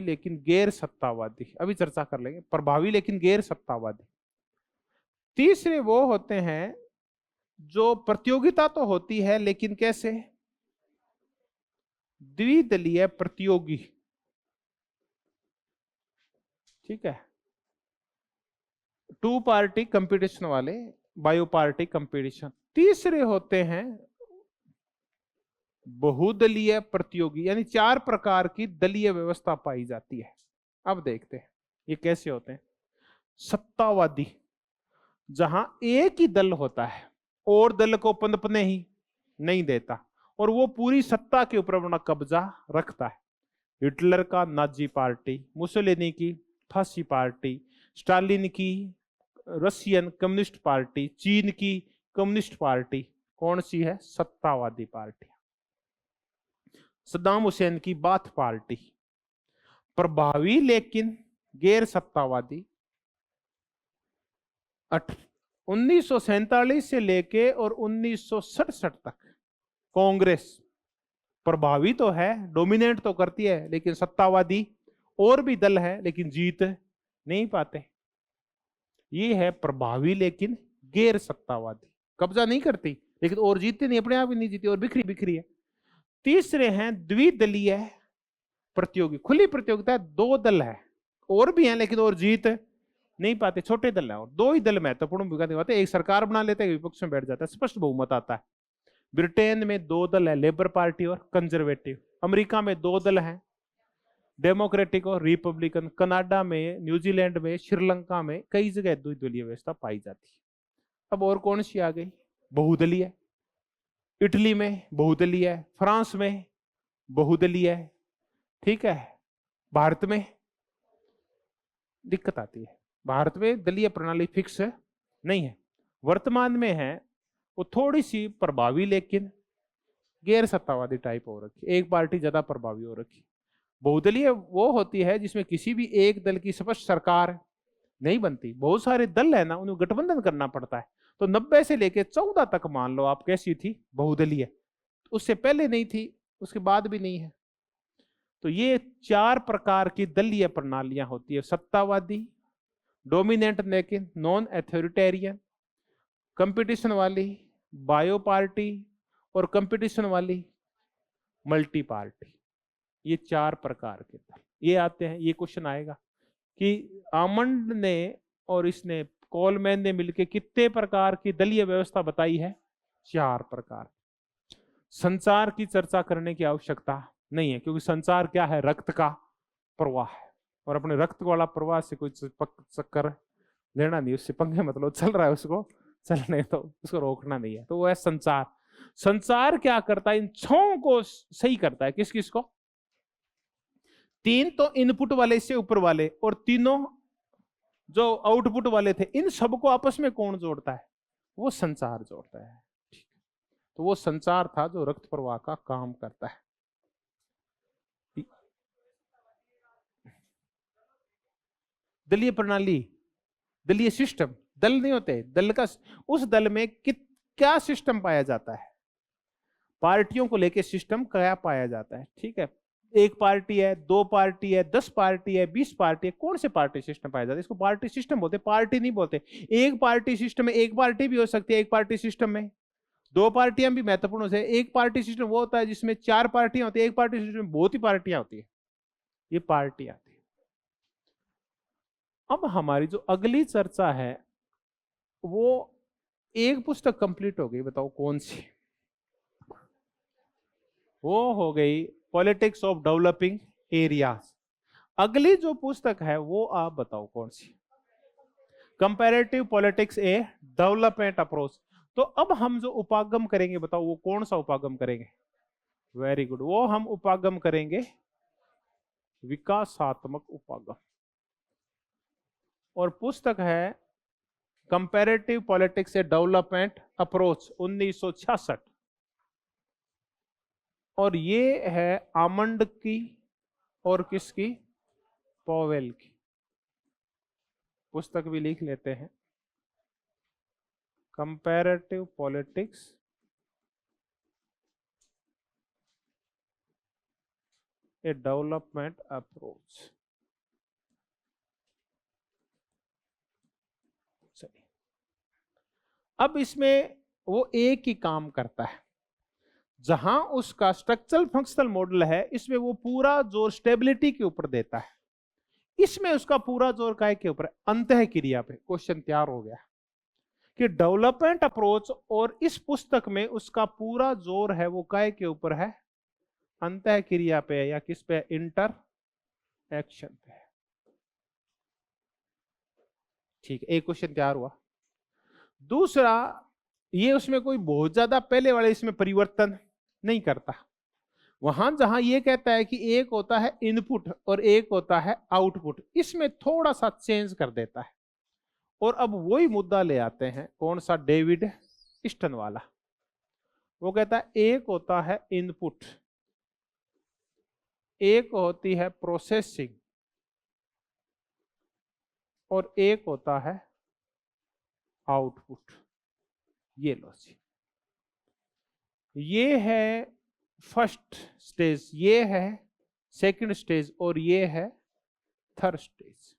लेकिन गैर सत्तावादी, अभी चर्चा कर लेंगे, प्रभावी लेकिन गैर सत्तावादी। तीसरे वो होते हैं जो प्रतियोगिता तो होती है लेकिन कैसे? द्विदलीय प्रतियोगी, ठीक है, 2 पार्टी कंपटीशन वाले, बायो पार्टी कंपटीशन। तीसरे होते हैं बहुदलीय प्रतियोगी, यानी 4 प्रकार की दलीय व्यवस्था पाई जाती है। अब देखते हैं ये कैसे होते हैं। सत्तावादी, जहां एक ही दल होता है और दल को पनपने ही नहीं देता, और वो पूरी सत्ता के ऊपर अपना कब्जा रखता है। हिटलर का नाजी पार्टी, मुसोलिनी की फांसी पार्टी, स्टालिन की रशियन कम्युनिस्ट पार्टी, चीन की कम्युनिस्ट पार्टी कौन सी है? सत्तावादी पार्टी। सद्दाम हुसैन की बाथ पार्टी। प्रभावी लेकिन गैर सत्तावादी, 1947 से लेके और 1967 तक कांग्रेस प्रभावी तो है, डोमिनेट तो करती है, लेकिन सत्तावादी और भी दल है लेकिन जीत नहीं पाते। ये है प्रभावी लेकिन गैर सत्तावादी, कब्जा नहीं करती लेकिन और जीतती नहीं, अपने आप ही नहीं जीती और बिखरी बिखरी है। तीसरे हैं द्विदलीय प्रतियोगी, खुली प्रतियोगिता है, 2 दल है और भी हैं लेकिन और जीत नहीं पाते, छोटे दल है और 2 ही दल महत्वपूर्ण भूमिका निभाते हैं। एक सरकार बना लेते हैं, विपक्ष में बैठ जाता है, स्पष्ट बहुमत आता है। ब्रिटेन में 2 दल है, लेबर पार्टी और कंजर्वेटिव। अमेरिका में 2 दल हैं, डेमोक्रेटिक और रिपब्लिकन। कनाडा में, न्यूजीलैंड में, श्रीलंका में कई जगह द्विदलीय व्यवस्था पाई जाती है। अब और कौन सी आ गई? बहुदलीय। इटली में बहुदलीय है, फ्रांस में बहुदलीय है, ठीक है। भारत में दिक्कत आती है, भारत में दलीय प्रणाली फिक्स नहीं है। वर्तमान में है वो थोड़ी सी प्रभावी लेकिन गैर सत्तावादी टाइप हो रखी, एक पार्टी ज्यादा प्रभावी हो रखी। बहुदलीय वो होती है जिसमें किसी भी एक दल की स्पष्ट सरकार नहीं बनती, बहुत सारे दल है ना, उन्हें गठबंधन करना पड़ता है। तो 90 से लेके 14 तक मान लो आप कैसी थी, बहुदलीय। उससे पहले नहीं थी, उसके बाद भी नहीं है। तो ये 4 प्रकार की दलीय प्रणालियां होती है, सत्तावादी, डोमिनेंट लेकिन नॉन अथॉरिटेरियन, कंपटीशन वाली, बायो पार्टी, और कंपटीशन वाली मल्टी पार्टी। ये 4 प्रकार के दल ये आते हैं। ये क्वेश्चन आएगा कि आमंड ने और इसने कोलमैन ने मिलकर कितने प्रकार की दलीय व्यवस्था बताई है? 4 प्रकार। संचार की चर्चा करने की आवश्यकता नहीं है, क्योंकि संचार क्या है? रक्त का प्रवाह है, और अपने रक्त वाला प्रवाह से कोई चक्कर लेना नहीं, उससे पंगे मतलब चल रहा है उसको चलने तो, उसको रोकना नहीं है। तो वो है संचार। संचार क्या करता है? इन 6 को सही करता है। किस किस को? 3 तो इनपुट वाले से ऊपर वाले, और तीनों जो आउटपुट वाले थे, इन सबको आपस में कौन जोड़ता है? वो संचार जोड़ता है। तो वो संचार था जो रक्त प्रवाह का काम करता है। दलीय प्रणाली, दलीय सिस्टम, दल नहीं होते, दल का उस दल में क्या सिस्टम पाया जाता है? पार्टियों को लेके सिस्टम क्या पाया जाता है? ठीक है, 1 पार्टी है, 2 पार्टी है, 10 पार्टी है, 20 पार्टी है, कौन से पार्टी सिस्टम पाया जाता है? इसको पार्टी सिस्टम बोलते, पार्टी नहीं बोलते। एक पार्टी सिस्टम में एक पार्टी भी हो सकती है, एक पार्टी सिस्टम में 2 पार्टियां भी महत्वपूर्ण होती है। एक पार्टी सिस्टम वो होता है जिसमें 4 पार्टियां होती है, एक पार्टी सिस्टम में बहुत ही पार्टियां होती है। ये पार्टी आती है। अब हमारी जो अगली चर्चा है वो एक पुस्तक कंप्लीट हो गई, बताओ कौन सी? वो हो गई पॉलिटिक्स ऑफ डेवलपिंग एरियाज। अगली जो पुस्तक है वो आप बताओ कौन सी? कंपैरेटिव पॉलिटिक्स ए डेवलपमेंट अप्रोच। तो अब हम जो उपागम करेंगे, बताओ वो कौन सा उपागम करेंगे? वेरी गुड, वो हम उपागम करेंगे विकासात्मक उपागम, और पुस्तक है कंपैरेटिव पॉलिटिक्स ए डेवलपमेंट अप्रोच 1966, और ये है आमंड की और किसकी? पॉवेल की। पुस्तक भी लिख लेते हैं, कंपैरेटिव पॉलिटिक्स ए डेवलपमेंट अप्रोच। चलिए, अब इसमें वो एक ही काम करता है। जहां उसका स्ट्रक्चरल फंक्शनल मॉडल है, इसमें वो पूरा जोर स्टेबिलिटी के ऊपर देता है। इसमें उसका पूरा जोर काय के ऊपर? अंतः क्रिया पे। क्वेश्चन तैयार हो गया कि डेवलपमेंट अप्रोच, और इस पुस्तक में उसका पूरा जोर है वो काय के ऊपर है? अंतः क्रिया पे, या किस पे? इंटर एक्शन पे। ठीक है, एक क्वेश्चन तैयार हुआ। दूसरा, ये उसमें कोई बहुत ज्यादा पहले वाले इसमें परिवर्तन नहीं करता। वहां जहां ये कहता है कि एक होता है इनपुट और एक होता है आउटपुट, इसमें थोड़ा सा चेंज कर देता है। और अब वही मुद्दा ले आते हैं, कौन सा? डेविड स्टन वाला। वो कहता है एक होता है इनपुट, एक होती है प्रोसेसिंग, और एक होता है आउटपुट। ये लो जी, ये है फर्स्ट स्टेज, ये है सेकंड स्टेज, और ये है थर्ड स्टेज।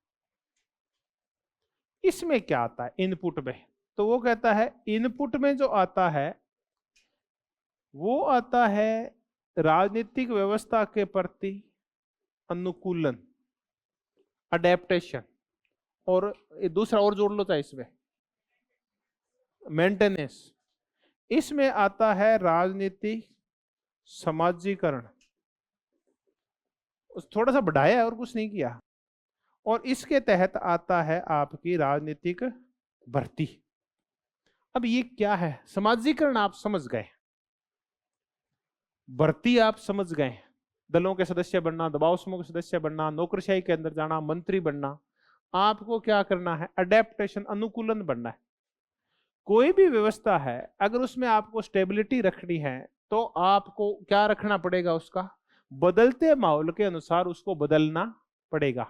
इसमें क्या आता है इनपुट में? तो वो कहता है इनपुट में जो आता है वो आता है राजनीतिक व्यवस्था के प्रति अनुकूलन, अडेप्टेशन, और दूसरा और जोड़ लो चाहे इसमें, मेंटेनेंस। इसमें आता है राजनीतिक समाजीकरण, थोड़ा सा बढ़ाया है और कुछ नहीं किया। और इसके तहत आता है आपकी राजनीतिक भर्ती। अब ये क्या है? समाजीकरण आप समझ गए, भर्ती आप समझ गए, दलों के सदस्य बनना, दबाव समूह के सदस्य बनना, नौकरशाही के अंदर जाना, मंत्री बनना। आपको क्या करना है? अडेप्टेशन, अनुकूलन बनना है। कोई भी व्यवस्था है, अगर उसमें आपको स्टेबिलिटी रखनी है तो आपको क्या रखना पड़ेगा? उसका बदलते माहौल के अनुसार उसको बदलना पड़ेगा।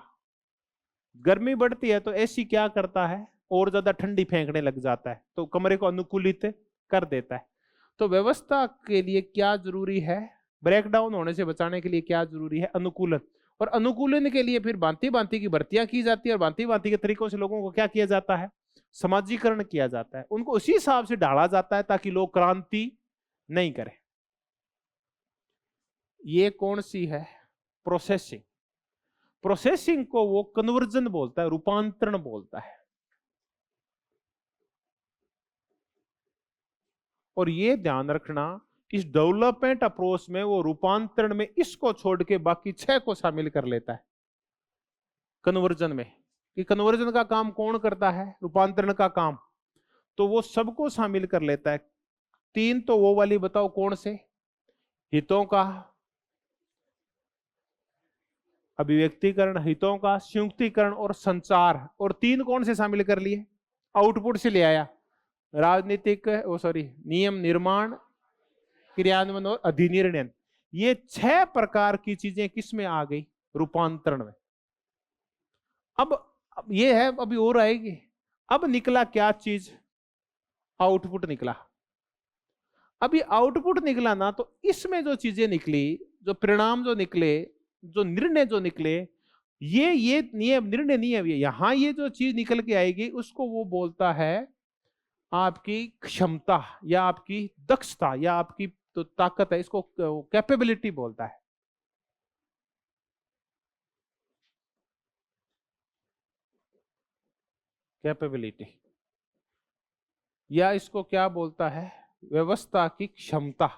गर्मी बढ़ती है तो एसी क्या करता है, और ज्यादा ठंडी फेंकने लग जाता है, तो कमरे को अनुकूलित कर देता है। तो व्यवस्था के लिए क्या जरूरी है, ब्रेकडाउन होने से बचाने के लिए क्या जरूरी है, अनुकूलन। और अनुकूलन के लिए फिर भांति भांति की भर्तियां की जाती है, और भांति भांति के तरीकों से लोगों को क्या किया जाता है, समाजीकरण किया जाता है, उनको उसी हिसाब से ढाला जाता है ताकि लोग क्रांति नहीं करें। ये कौन सी है, प्रोसेसिंग। प्रोसेसिंग को वो कन्वर्जन बोलता है, रूपांतरण बोलता है। और ये ध्यान रखना, इस डेवलपमेंट अप्रोच में वो रूपांतरण में इसको छोड़ के बाकी 6 को शामिल कर लेता है कन्वर्जन में। कि कन्वर्जन का काम कौन करता है, रूपांतरण का काम, तो वो सबको शामिल कर लेता है। 3 तो वो वाली बताओ कौन से, हितों का, अभिव्यक्तिकरण, हितों का संयुक्तिकरण और संचार। और 3 कौन से शामिल कर लिए, आउटपुट से ले आया, राजनीतिक नियम निर्माण, क्रियान्वयन और अधिनिर्णय। ये 6 प्रकार की चीजें किस में आ गई, रूपांतरण में। अब ये है, अभी और आएगी। अब निकला क्या चीज, आउटपुट निकला। अभी आउटपुट निकला ना, तो इसमें जो चीजें निकली, जो परिणाम जो निकले, जो निर्णय जो निकले, ये नियम निर्णय नहीं है, यहां ये जो चीज निकल के आएगी उसको वो बोलता है आपकी क्षमता, या आपकी दक्षता, या आपकी तो ताकत है, इसको कैपेबिलिटी बोलता है। कैपेबिलिटी, या इसको क्या बोलता है, व्यवस्था की क्षमता।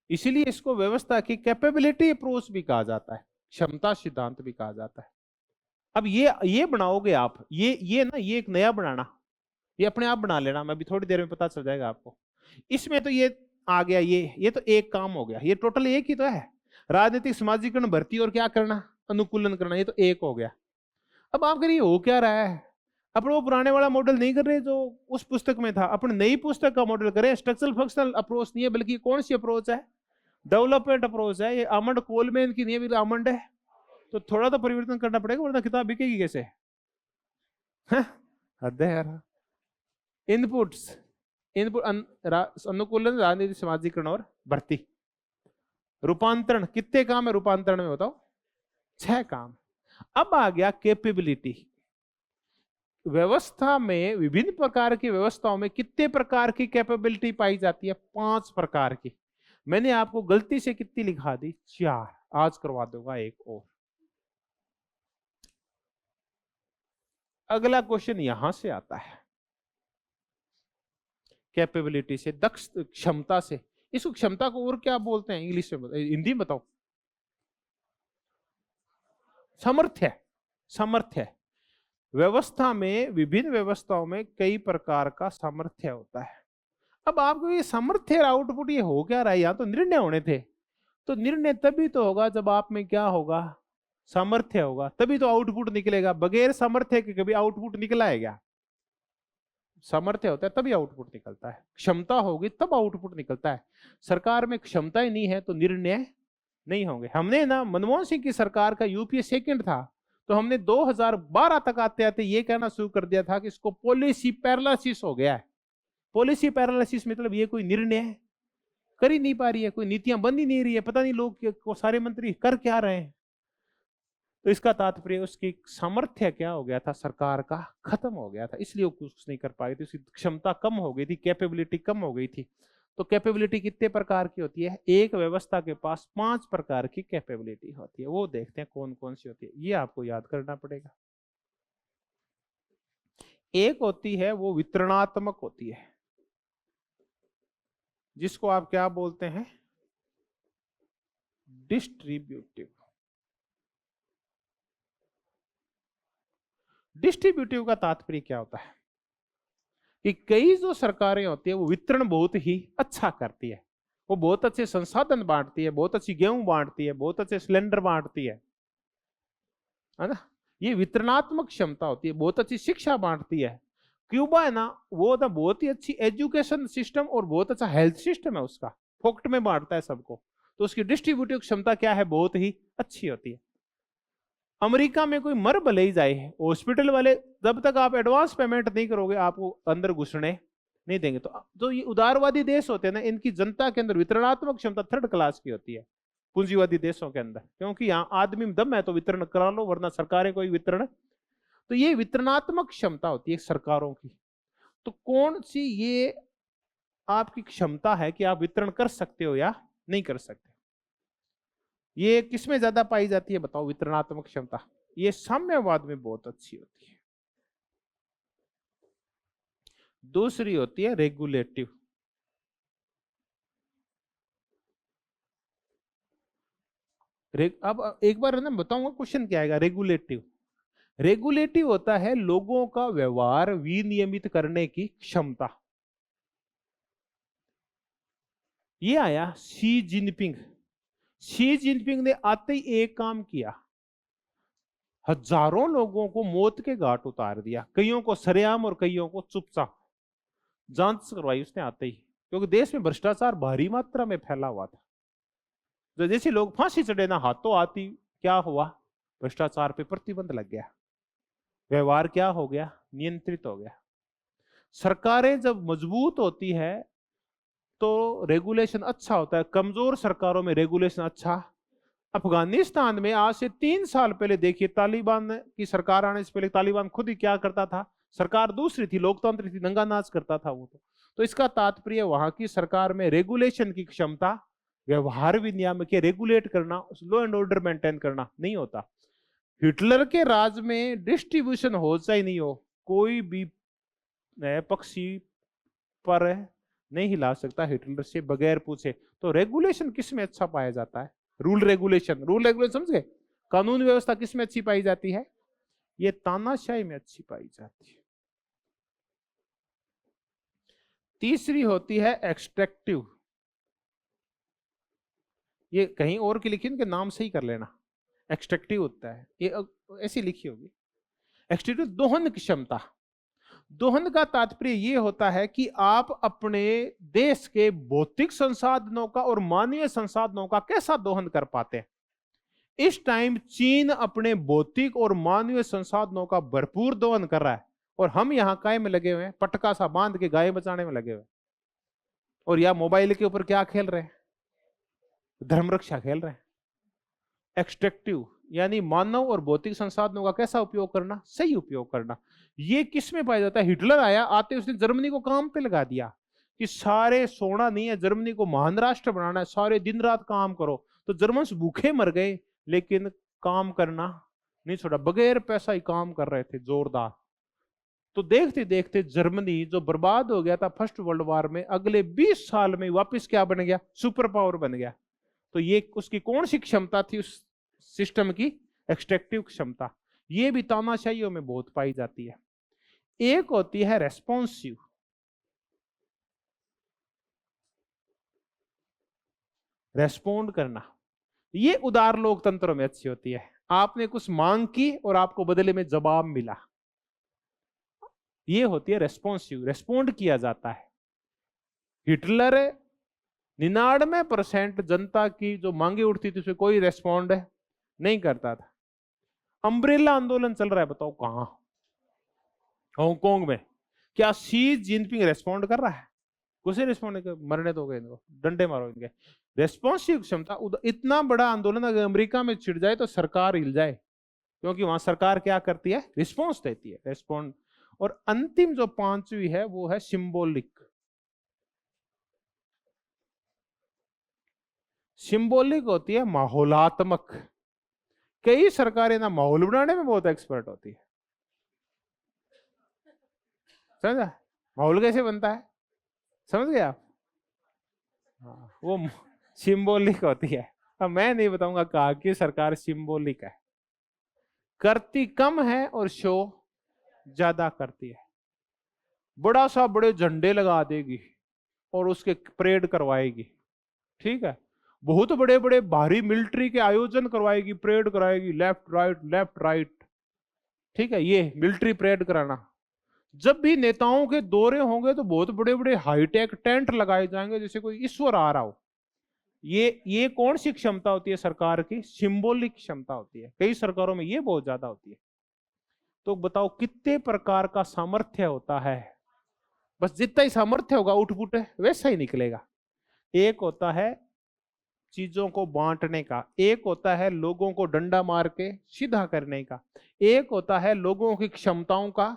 इसीलिए इसको व्यवस्था की कैपेबिलिटी अप्रोच भी कहा जाता है, क्षमता सिद्धांत भी कहा जाता है। अब ये बनाओगे आप, ये ना, ये एक नया बनाना, ये अपने आप बना लेना, मैं अभी थोड़ी देर में पता चल जाएगा आपको। इसमें तो ये आ गया, ये तो एक काम हो गया, ये टोटल एक ही तो है, राजनीतिक समाजीकरण, भर्ती और क्या करना, अनुकूलन करना, ये तो एक हो गया। अब आप करिए हो क्या रहा है, अपन वो पुराने वाला मॉडल नहीं कर रहे जो उस पुस्तक में था, अपन नई पुस्तक का मॉडल करें। स्ट्रक्चरल फंक्शनल अप्रोच नहीं है, बल्कि कौन सी अप्रोच है, डेवलपमेंट अप्रोच है। ये आमंड कोलमैन की नहीं है, आमंड है, तो थोड़ा तो परिवर्तन करना पड़ेगा, वरना किताब बिकेगी कैसे। हद है यार। इनपुट्स, इनपुट, अनुकूलन, राजनीतिक समाजीकरण और भर्ती। रूपांतरण, कितने काम है रूपांतरण में बताओ, 6 काम। अब आ गया कैपेबिलिटी। व्यवस्था में, विभिन्न प्रकार की व्यवस्थाओं में कितने प्रकार की कैपेबिलिटी पाई जाती है, 5 प्रकार की। मैंने आपको गलती से कितनी लिखा दी, 4, आज करवा दूंगा एक और। अगला क्वेश्चन यहां से आता है, कैपेबिलिटी से, दक्ष क्षमता से। इसको क्षमता को और क्या बोलते हैं इंग्लिश में, हिंदी में बताओ। सामर्थ्य, सामर्थ्य। व्यवस्था में, विभिन्न व्यवस्थाओं में कई प्रकार का सामर्थ्य होता है। अब आपको ये सामर्थ्य और आउटपुट ये हो क्या रहा है, यहां तो निर्णय होने थे, तो निर्णय तभी तो होगा जब आप में क्या होगा, सामर्थ्य होगा, तभी तो आउटपुट निकलेगा। बगैर सामर्थ्य के कभी आउटपुट निकला है क्या, सामर्थ्य होता है तभी आउटपुट निकलता है, क्षमता होगी तब आउटपुट निकलता है। सरकार में क्षमता ही नहीं है तो निर्णय नहीं होंगे। हमने ना, मनमोहन सिंह की सरकार का यूपीए सेकंड था, तो हमने 2012 तक आते आते ये कहना शुरू कर दिया था कि इसको पॉलिसी पैरालिसिस हो गया है। पॉलिसी पैरालिसिस मतलब ये कोई निर्णय कर ही नहीं पा रही है, कोई नीतियां बन ही नहीं रही है, पता नहीं लोग को सारे मंत्री कर क्या रहे हैं। तो इसका तात्पर्य उसकी सामर्थ्य क्या हो गया था, सरकार का खत्म हो गया था, इसलिए वो कुछ नहीं कर पाई थी, उसकी क्षमता कम हो गई थी, कैपेबिलिटी कम हो गई थी। तो कैपेबिलिटी कितने प्रकार की होती है, एक व्यवस्था के पास 5 प्रकार की कैपेबिलिटी होती है। वो देखते हैं कौन कौन सी होती है, ये आपको याद करना पड़ेगा। एक होती है वो वितरणात्मक होती है, जिसको आप क्या बोलते हैं, डिस्ट्रीब्यूटिव। डिस्ट्रीब्यूटिव का तात्पर्य क्या होता है कि कई जो सरकारें होती है वो वितरण बहुत ही अच्छा करती है, वो बहुत अच्छे संसाधन बांटती है, बहुत अच्छी गेहूं बांटती है, बहुत अच्छे सिलेंडर बांटती है ना। ये वितरणात्मक क्षमता होती है, बहुत अच्छी शिक्षा बांटती है। क्यूबा है ना, वो ना बहुत ही अच्छी एजुकेशन सिस्टम और बहुत अच्छा हेल्थ सिस्टम है उसका, फोकट में बांटता है सबको। तो उसकी डिस्ट्रीब्यूटिव क्षमता क्या है, बहुत ही अच्छी होती है। अमेरिका में कोई मर भले ही जाए, हॉस्पिटल वाले जब तक आप एडवांस पेमेंट नहीं करोगे आपको अंदर घुसने नहीं देंगे। तो जो ये उदारवादी देश होते हैं ना, इनकी जनता के अंदर वितरणात्मक क्षमता थर्ड क्लास की होती है, पूंजीवादी देशों के अंदर, क्योंकि यहाँ आदमी में दम है तो वितरण करा लो, वरना सरकारें कोई वितरण। तो ये वितरणात्मक क्षमता होती है सरकारों की। तो कौन सी ये आपकी क्षमता है कि आप वितरण कर सकते हो या नहीं कर सकते, ये किसमें ज्यादा पाई जाती है बताओ, वितरणात्मक क्षमता। ये साम्यवाद में बहुत अच्छी होती है। दूसरी होती है रेगुलेटिव। अब एक बार ना बताऊंगा क्वेश्चन क्या आएगा। रेगुलेटिव, रेगुलेटिव होता है लोगों का व्यवहार विनियमित करने की क्षमता। ये आया शी जिनपिंग। शी जिनपिंग ने आते ही एक काम किया, हजारों लोगों को मौत के घाट उतार दिया, कईयों को सरेआम और कईयों को चुपचाप जांच करवाई उसने आते ही, क्योंकि देश में भ्रष्टाचार भारी मात्रा में फैला हुआ था। तो जैसे लोग फांसी चढ़े ना हाथों आती, क्या हुआ, भ्रष्टाचार पे प्रतिबंध लग गया, व्यवहार क्या हो गया, नियंत्रित हो गया। सरकारें जब मजबूत होती है तो रेगुलेशन अच्छा होता है, कमजोर सरकारों में रेगुलेशन अच्छा। अफगानिस्तान में आज से 3 साल पहले देखिए, तालिबान की सरकार आने से पहले तालिबान खुद ही क्या करता था, सरकार दूसरी थी, लोकतंत्र थी, दंगा नाच करता था वो। तो इसका तात्पर्य वहां की सरकार में रेगुलेशन की क्षमता, व्यवहार विनियम के रेगुलेट करना, लॉ एंड ऑर्डर मेंटेन करना नहीं होता। हिटलर के राज में डिस्ट्रीब्यूशन हो चाहे नहीं हो, कोई भी पक्षी पर नहीं हिला सकता हिटलर से बगैर पूछे। तो रेगुलेशन किस में अच्छा पाया जाता है, रूल रेगुलेशन। रूल रेगुलेशन समझ गए, कानून व्यवस्था किस में अच्छी पाई जाती है, ये तानाशाही में अच्छी पाई जाती है। तीसरी होती है एक्सट्रैक्टिव। ये कहीं और की लिखी, इनके नाम सही कर लेना। एक्सट्रैक्टिव होता है, ये ऐसी लिखी होगी। एक्सट्रैक्टिव दोहन की क्षमता। दोहन का तात्पर्य यह होता है कि आप अपने देश के भौतिक संसाधनों का और मानवीय संसाधनों का कैसा दोहन कर पाते हैं। इस टाइम चीन अपने भौतिक और मानवीय संसाधनों का भरपूर दोहन कर रहा है, और हम यहां काय में लगे हुए हैं, पटका सा बांध के गाय बचाने में लगे हुए हैं, और या मोबाइल के ऊपर क्या खेल रहे हैं, धर्म रक्षा खेल रहे हैं। एक्सट्रैक्टिव यानी मानव और भौतिक संसाधनों का कैसा उपयोग करना, सही उपयोग करना। ये किस में पाया जाता है, हिटलर आया, आते उसने जर्मनी को काम पे लगा दिया कि सारे सोना नहीं है, जर्मनी को महान राष्ट्र बनाना है, सारे दिन रात काम करो। तो जर्मन भूखे मर गए, लेकिन काम करना नहीं छोड़ा, बगैर पैसा ही काम कर रहे थे जोरदार। तो देखते देखते जर्मनी जो बर्बाद हो गया था फर्स्ट वर्ल्ड वॉर में, अगले 20 साल में वापस क्या बन गया, सुपर पावर बन गया। तो ये उसकी कौन सी क्षमता थी उस सिस्टम की, एक्सट्रैक्टिव क्षमता। ये भी तानाशाहियों में बहुत पाई जाती है। एक होती है रेस्पॉन्सिव। रेस्पोंड करना, ये उदार लोकतंत्रों में अच्छी होती है। आपने कुछ मांग की और आपको बदले में जवाब मिला, ये होती है रेस्पॉन्सिव, रेस्पोंड किया जाता है। हिटलर 99% जनता की जो मांगे उठती थी उसे कोई रेस्पॉन्ड नहीं करता था। अम्ब्रेला आंदोलन चल रहा है, बताओ कहां, हांगकांग में। क्या शी जिनपिंग रेस्पॉन्ड कर रहा है, कुछ रिस्पॉन्ड नहीं, मरने दोगे इनको, डंडे मारो इनके। रेस्पॉन्सिव क्षमता, इतना बड़ा आंदोलन अगर अमेरिका में छिड़ जाए तो सरकार हिल जाए, क्योंकि वहां सरकार क्या करती है, रिस्पॉन्स देती है, रेस्पॉन्ड। और अंतिम जो पांचवी है वो है सिंबॉलिक। सिंबॉलिक होती है माहौलात्मक। कई सरकारें ना माहौल बनाने में बहुत एक्सपर्ट होती है, समझा, माहौल कैसे बनता है, समझ गए आप। हाँ, वो सिंबॉलिक होती है। अब मैं नहीं बताऊंगा कहा कि सरकार सिंबॉलिक है, करती कम है और शो ज्यादा करती है। बड़ा सा बड़े झंडे लगा देगी और उसके परेड करवाएगी, ठीक है, बहुत बड़े बड़े भारी मिलिट्री के आयोजन करवाएगी, परेड कराएगी, लेफ्ट राइट, ठीक है, ये मिलिट्री परेड कराना। जब भी नेताओं के दौरे होंगे तो बहुत बड़े बड़े हाईटेक टेंट लगाए जाएंगे, जैसे कोई ईश्वर आ रहा हो, ये कौन सी क्षमता होती है सरकार की? सिंबॉलिक क्षमता होती है। कई सरकारों में ये बहुत ज्यादा होती है। तो बताओ कितने प्रकार का सामर्थ्य होता है? बस जितना ही सामर्थ्य होगा आउटपुट वैसा ही निकलेगा। एक होता है चीजों को बांटने का, एक होता है लोगों को डंडा मार के सीधा करने का, एक होता है लोगों की क्षमताओं का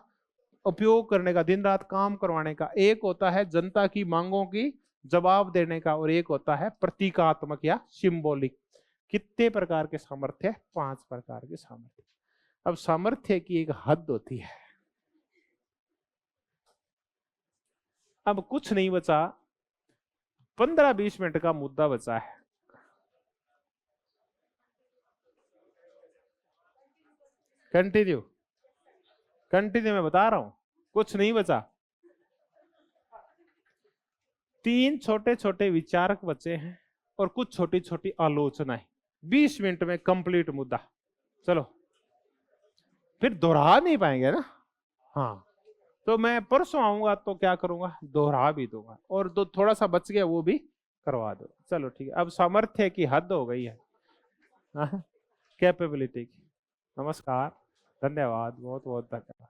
उपयोग करने का, दिन रात काम करवाने का, एक होता है जनता की मांगों की जवाब देने का, और एक होता है प्रतीकात्मक या सिंबॉलिक। कितने प्रकार के सामर्थ्य? 5 प्रकार के सामर्थ्य। अब सामर्थ्य की एक हद होती है। अब कुछ नहीं बचा, 15-20 मिनट का मुद्दा बचा है। कंटिन्यू कंटिन्यू, मैं बता रहा हूं, कुछ नहीं बचा। 3 छोटे छोटे विचारक बचे हैं और कुछ छोटी छोटी आलोचनाएं। 20 मिनट में कंप्लीट मुद्दा। चलो, फिर दोहरा नहीं पाएंगे ना। हाँ, तो मैं परसों आऊंगा तो क्या करूंगा, दोहरा भी दूंगा, और जो थोड़ा सा बच गया वो भी करवा दो। चलो ठीक है, अब सामर्थ्य की हद हो गई है, कैपेबिलिटी की। नमस्कार, धन्यवाद, बहुत बहुत धन्यवाद।